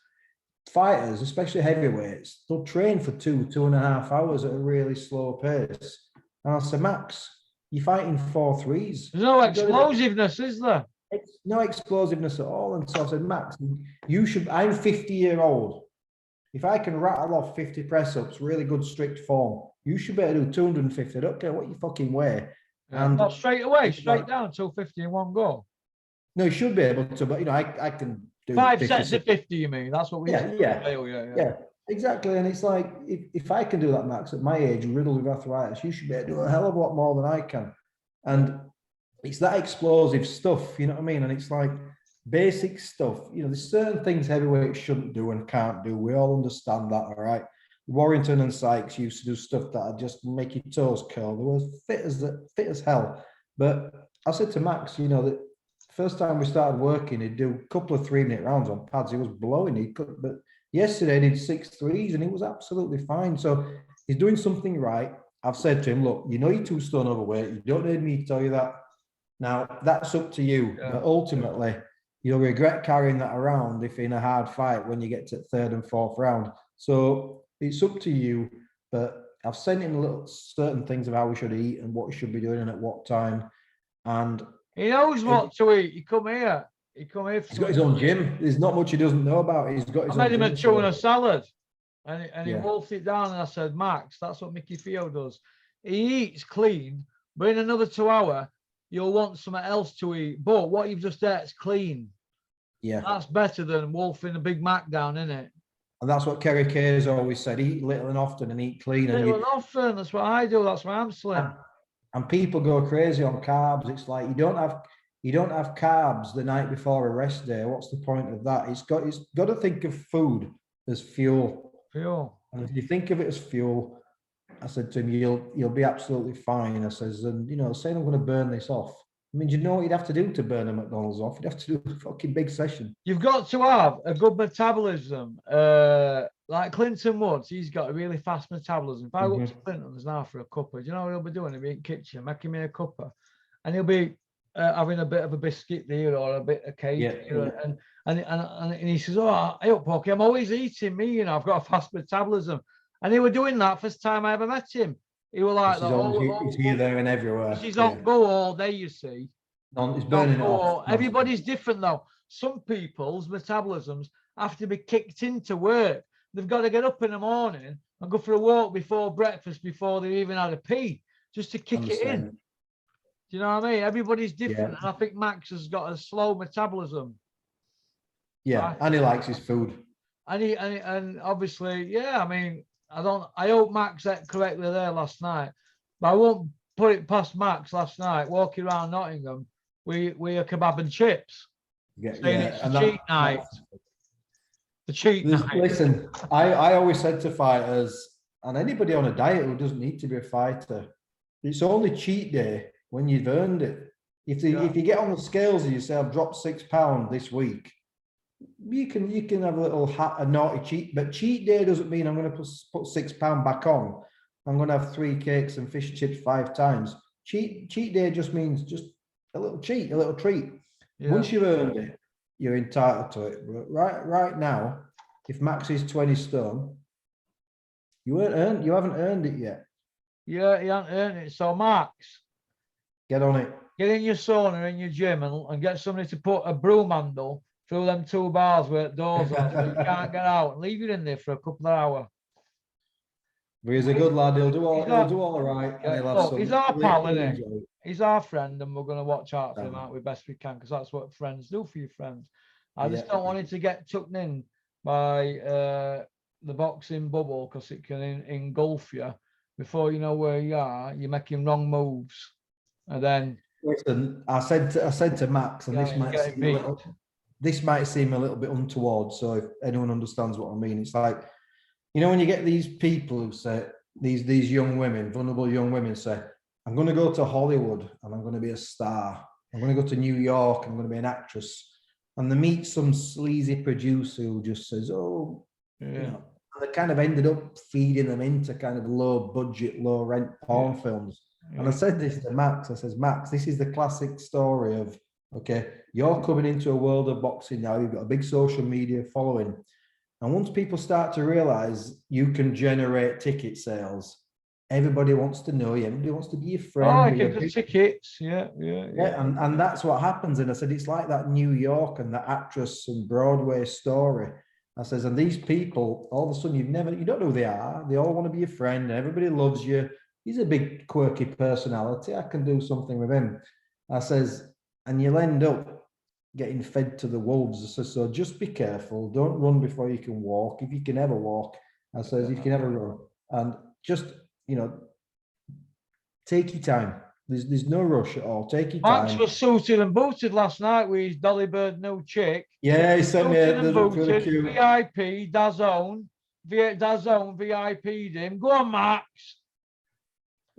fighters, especially heavyweights, they'll train for 2.5 hours at a really slow pace. And I said, Max, you're fighting 4-3s. There's no explosiveness, is there? It's no explosiveness at all. And so I said, Max, I'm 50-year-old. If I can rattle off 50 press-ups, really good strict form, you should be able to do 250. I don't care what you fucking weigh. And not straight away, straight down 250 in one go. No, you should be able to, but I can do 5 sets of 50, you mean? That's what we yeah, exactly. And it's like, if I can do that, Max, at my age, riddled with arthritis, you should be able to do a hell of a lot more than I can. And it's that explosive stuff, you know what I mean? And it's like basic stuff. There's certain things heavyweights shouldn't do and can't do. We all understand that, all right? Warrington and Sykes used to do stuff that just make your toes curl. They were fit as hell. But I said to Max, that first time we started working, he'd do a couple of 3-minute rounds on pads. He was blowing. But yesterday he did 6 threes and he was absolutely fine. So he's doing something right. I've said to him, look, you're 2 stone overweight. You don't need me to tell you that. Now, that's up to you. Yeah. But ultimately, you'll regret carrying that around if in a hard fight when you get to 3rd and 4th round. So it's up to you. But I've sent him certain things of how we should eat and what he should be doing and at what time. And he knows what to eat. He come here. He's got his own gym. There's not much he doesn't know about. He's got his own I made him gym, a tuna salad. And he wolfed it down, and I said, Max, that's what Mickey Theo does. He eats clean, but in another 2 hours, you'll want something else to eat. But what you've just ate is clean. Yeah. That's better than wolfing a Big Mac down, isn't it? And that's what Kerry Kay has always said, eat little and often and eat clean. Little and often, that's what I do. That's why I'm slim. And people go crazy on carbs. It's like you don't have carbs the night before a rest day. What's the point of that? It's got to think of food as fuel. And if you think of it as fuel, I said to him, you'll be absolutely fine. I says, and saying I'm going to burn this off. I mean, do you know what you'd have to do to burn a McDonald's off? You'd have to do a fucking big session. You've got to have a good metabolism. Like Clinton Woods, he's got a really fast metabolism. If I go up to Clinton's now for a cuppa, do you know what he'll be doing? He'll be in the kitchen, making me a cuppa. And he'll be having a bit of a biscuit there or a bit of cake. And he says, oh, hey up, Pokey, I'm always eating me, I've got a fast metabolism. And they were doing that first time I ever met him. He was like that. He's here, there, and everywhere. He's on go all day, you see. He's burning it off. Everybody's different, though. Some people's metabolisms have to be kicked into work. They've got to get up in the morning and go for a walk before breakfast, before they've even had a pee, just to kick it in. Do you know what I mean? Everybody's different. And I think Max has got a slow metabolism. Yeah, and he likes his food. And obviously, I mean, I hope Max ate correctly there last night, but I won't put it past Max last night walking around Nottingham with a kebab and chips. Saying it's a cheat night. The cheat night. Listen, I always said to fighters, and anybody on a diet who doesn't need to be a fighter, it's only cheat day when you've earned it. If you get on the scales and you say, I've dropped 6 pounds this week, you can have a naughty cheat, but cheat day doesn't mean I'm going to put 6 pounds back on. I'm going to have 3 cakes and fish chips 5 times. Cheat day just means just a little cheat, a little treat. Yeah. Once you've earned it, you're entitled to it. But right now, if Max is 20 stone, you haven't earned it yet. Yeah, you haven't earned it. So Max, get on it. Get in your sauna in your gym and get somebody to put a broom handle through them 2 bars where the doors are, so you can't get out, and leave it in there for a couple of hours. But he's a good lad. He'll do all right. Yeah, he's our pal, isn't he? He's our friend, and we're going to watch out for him, aren't we, best we can, because that's what friends do for your friends. I just don't want him to get tucked in by the boxing bubble, because it can engulf you. Before you know where you are, you're making wrong moves, and then. Listen, I said to Max, and this might seem a little bit untoward. So if anyone understands what I mean, it's like, when you get these people who say, these young women, vulnerable young women say, I'm going to go to Hollywood and I'm going to be a star. I'm going to go to New York. I'm going to be an actress. And they meet some sleazy producer who just says, and they kind of ended up feeding them into kind of low budget, low rent porn films. And I said this to Max. I says, Max, this is the classic story of, okay, you're coming into a world of boxing now. You've got a big social media following. And once people start to realize you can generate ticket sales, everybody wants to know you. Everybody wants to be your friend. Oh, I get the tickets. Yeah. And that's what happens. And I said, it's like that New York and the actress and Broadway story. I says, and these people, all of a sudden, you don't know who they are. They all want to be your friend. And everybody loves you. He's a big quirky personality. I can do something with him. I says, and you'll end up getting fed to the wolves. I says, so just be careful. Don't run before you can walk. If you can ever walk, I says, if you can ever run. And just, take your time. There's no rush at all. Take your time. Max was suited and booted last night with his Dolly Bird new chick. Yeah, he sent me the VIP, DAZN VIP'd him. Go on, Max.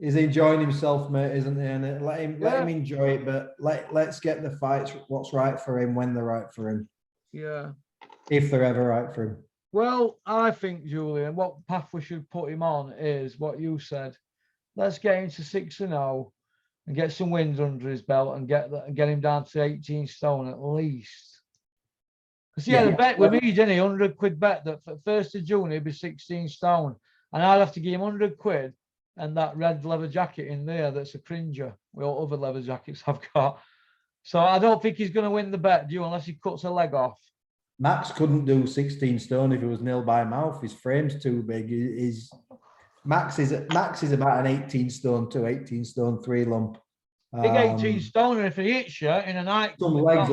He's enjoying himself, mate, isn't he? And let him enjoy it, but let's get the fights what's right for him when they're right for him. Yeah. If they're ever right for him. Well, I think, Julian, what path we should put him on is what you said. Let's get him to 6-0 and get some wins under his belt and get him down to 18 stone at least. Because he had a bet with me, didn't he? 100 quid bet that for 1st of June he'd be 16 stone. And I'd have to give him 100 quid and that red leather jacket in there that's a cringer with all other leather jackets I've got. So I don't think he's going to win the bet, do you, unless he cuts a leg off. Max couldn't do 16 stone if he was nil by mouth. His frame's too big. Max is about an 18 stone 2, 18 stone 3 lump. Big 18 stone, and if he hits you in a night, some legs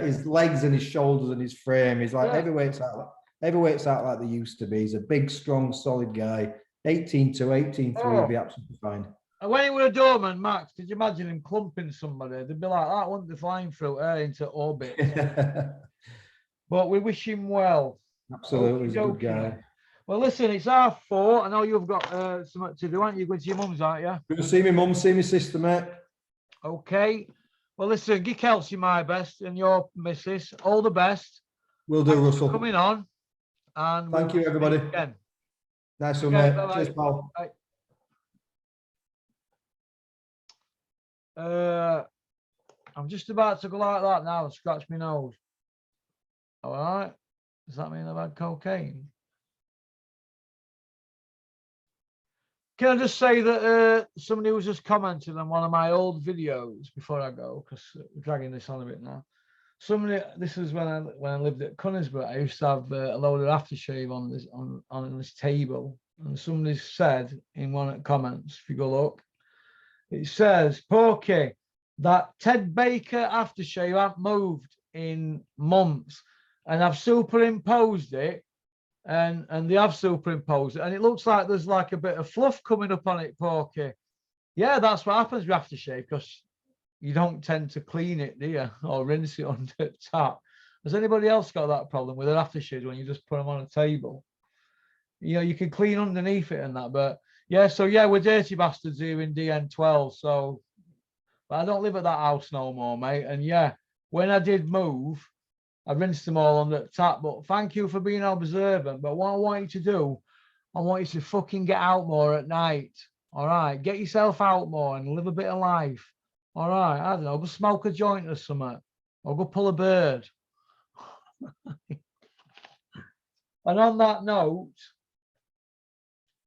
his legs and his shoulders and his frame. He's like heavyweights out like they used to be. He's a big, strong, solid guy. 18 to 18 3 would be absolutely fine. And when he was a doorman, Max, could you imagine him clumping somebody? They'd be like that, wouldn't they, flying through air into orbit? But we wish him well. Absolutely, he's a good guy. Well, listen, it's 4:30. I know you've got something to do, aren't you? Going to your mum's, aren't you? Going to see my mum, see my sister, mate. Okay. Well, listen, give Kelsey my best and your missus all the best. Will do, Russell. Coming on. And thank you, everybody. Again. Nice one, mate. Cheers, pal. I'm just about to go like that now and scratch my nose. All right. Does that mean I've had cocaine? Can I just say that somebody was just commenting on one of my old videos before I go, because we're dragging this on a bit now. This is when I lived at Conisbrough. I used to have a load of aftershave on this table, and somebody said in one of the comments, if you go look, it says, Porky, that Ted Baker aftershave hasn't moved in months, and I've superimposed it. And they have superimposed it, and it looks like there's like a bit of fluff coming up on it, Porky. Yeah, that's what happens with aftershave, because you don't tend to clean it, do you? Or rinse it under the tap. Has anybody else got that problem with their aftershaves when you just put them on a table? You know, you can clean underneath it and that, but yeah, so yeah, we're dirty bastards here in DN12. So, but I don't live at that house no more, mate. And yeah, when I did move, I rinsed them all on the tap. But thank you for being observant. But what I want you to do, I want you to fucking get out more at night. All right, get yourself out more and live a bit of life. All right, I don't know, go smoke a joint or something, or go pull a bird. And on that note,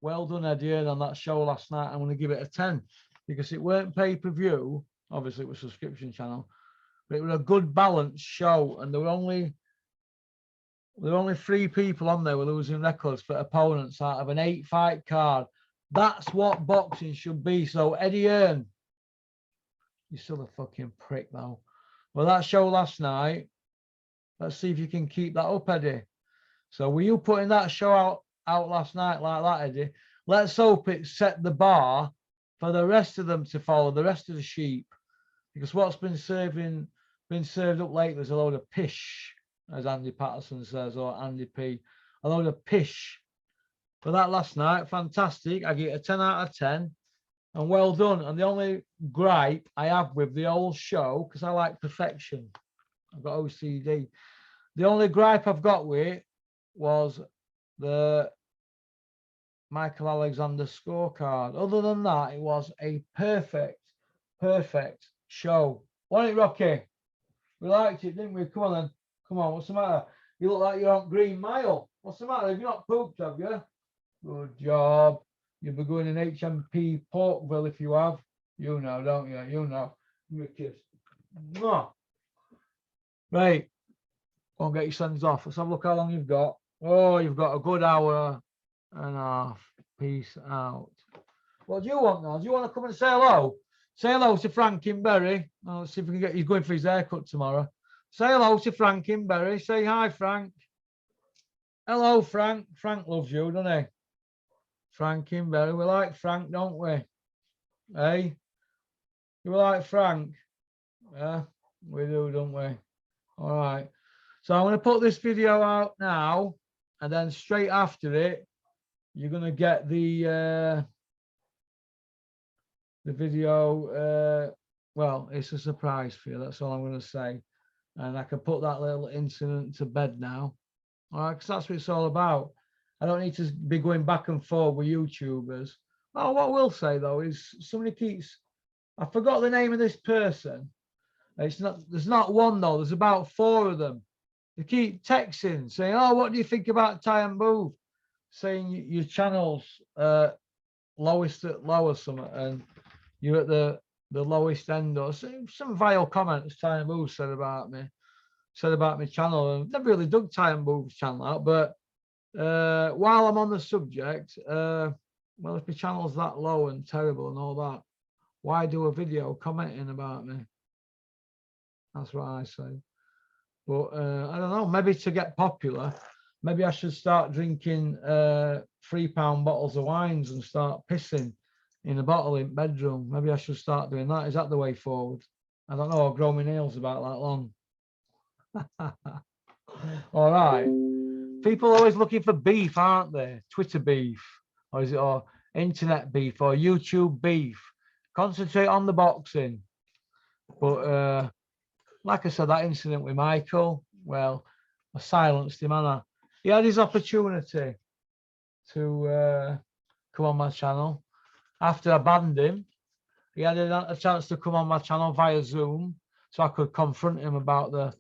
well done, Eddie, on that show last night. I'm going to give it a 10 because it weren't pay-per-view. Obviously, it was a subscription channel, but it was a good balanced show. And there were only 3 people on there with losing records for opponents out of an 8-fight card. That's what boxing should be. So, Eddie Earn, you're still a fucking prick, though. Well, that show last night, let's see if you can keep that up, Eddie. So, were you putting that show out last night like that, Eddie? Let's hope it set the bar for the rest of them to follow, the rest of the sheep. Because what's been served up lately is a load of pish, as Andy Patterson says, or Andy P. A load of pish. For that last night, fantastic. I get a 10 out of 10. And well done. And the only gripe I have with the whole show, because I like perfection, I've got OCD. The only gripe I've got with it was the Michael Alexander scorecard. Other than that, it was a perfect show. Wasn't it, Rocky? We liked it, didn't we? Come on then. Come on, what's the matter? You look like you're on Green Mile. What's the matter? Have you not pooped, have you? Good job. You'll be going in HMP Porkville if you have. You know, don't you? You know. Give me a kiss. Mwah. Right. Go and get your sons off. Let's have a look how long you've got. Oh, you've got a good hour and a half. Peace out. What do you want now? Do you want to come and say hello? Say hello to Frank in Bury. Oh, let's see if we can get. He's going for his haircut tomorrow. Say hello to Frank in Bury. Say hi, Frank. Hello, Frank. Frank loves you, doesn't he? Frank in Bury. We like Frank, don't we? Hey? You like Frank? Yeah, we do, don't we? All right. So I'm going to put this video out now, and then straight after it, you're going to get the video. Well, it's a surprise for you. That's all I'm going to say. And I can put that little incident to bed now. All right, because that's what it's all about. I don't need to be going back and forth with YouTubers. Oh, what I will say, though, is somebody keeps... I forgot the name of this person. It's not. There's not one, though. There's about 4 of them. They keep texting, saying, oh, what do you think about Ty and Booth? Saying your channel's lowest at lower summit, and you're at the lowest end, or some vile comments Ty and Booth said about me. Said about my channel. And never really dug Ty and Booth's channel out, but while I'm on the subject, well, if my channel's that low and terrible and all that, why do a video commenting about me? That's what I say. But I don't know, maybe to get popular, maybe I should start drinking £3 bottles of wines and start pissing in a bottle in bedroom. Maybe I should start doing that. Is that the way forward? I don't know, I'll grow my nails about that long. All right. People are always looking for beef, aren't they? Twitter beef, or is it or internet beef or YouTube beef? Concentrate on the boxing. But like I said, that incident with Michael, well, I silenced him, and he had his opportunity to come on my channel. After I banned him, he had a chance to come on my channel via Zoom so I could confront him about the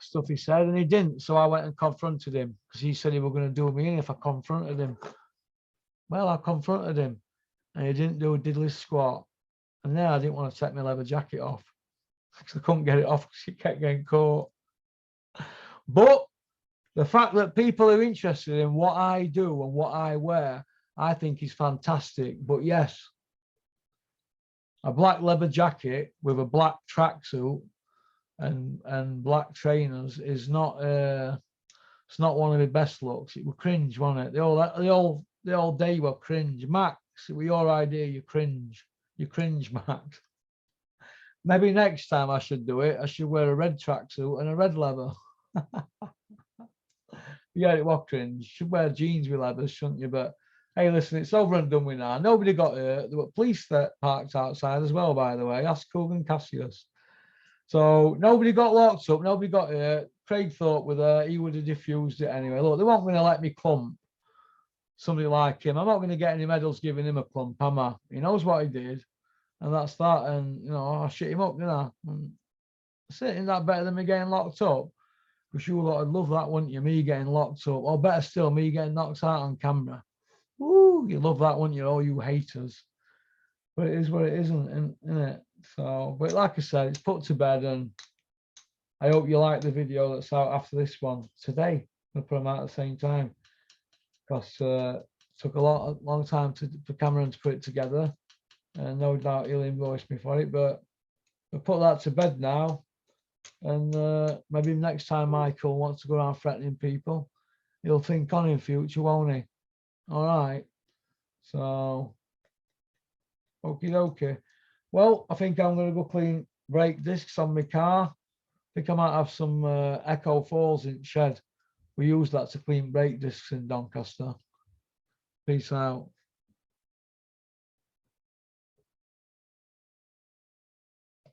stuff he said, and he didn't. So I went and confronted him because he said he was going to do me in if I confronted him. Well, I confronted him, and he didn't do a diddly squat. And then I didn't want to take my leather jacket off because I couldn't get it off because it kept getting caught. But the fact that people are interested in what I do and what I wear, I think is fantastic. But yes, a black leather jacket with a black tracksuit and black trainers is not it's not one of the best looks. It was cringe, wasn't it? The all day were cringe. Max, it was your idea, you cringe, Max. maybe next time I should do it, I should wear a red tracksuit and a red leather. Yeah, it was cringe. You should wear jeans with leathers, shouldn't you? But hey, listen, it's over and done with now. Nobody got hurt. There were police that parked outside as well, by the way. Ask Coogan Cassius. So nobody got locked up. Nobody got hurt. Craig thought with her, he would have diffused it anyway. Look, they weren't going to let me clump somebody like him. I'm not going to get any medals giving him a clump, am I? He knows what he did. And that's that. And, you know, I shit him up, didn't I? And isn't that better than me getting locked up? Because you lot would love that, wouldn't you? Me getting locked up. Or better still, me getting knocked out on camera. Woo, you love that, wouldn't you? All you haters. But it is what it isn't, isn't it? So, but like I said, it's put to bed, and I hope you like the video that's out after this one today. I'm gonna put them out at the same time because it took a long time for Cameron to put it together, and no doubt he'll invoice me for it. But we'll put that to bed now, and maybe next time Michael wants to go around threatening people, he'll think on in future, won't he? All right. So, okie dokie. Well, I think I'm going to go clean brake discs on my car. I think I might have some Echo 4s in the shed. We use that to clean brake discs in Doncaster. Peace out.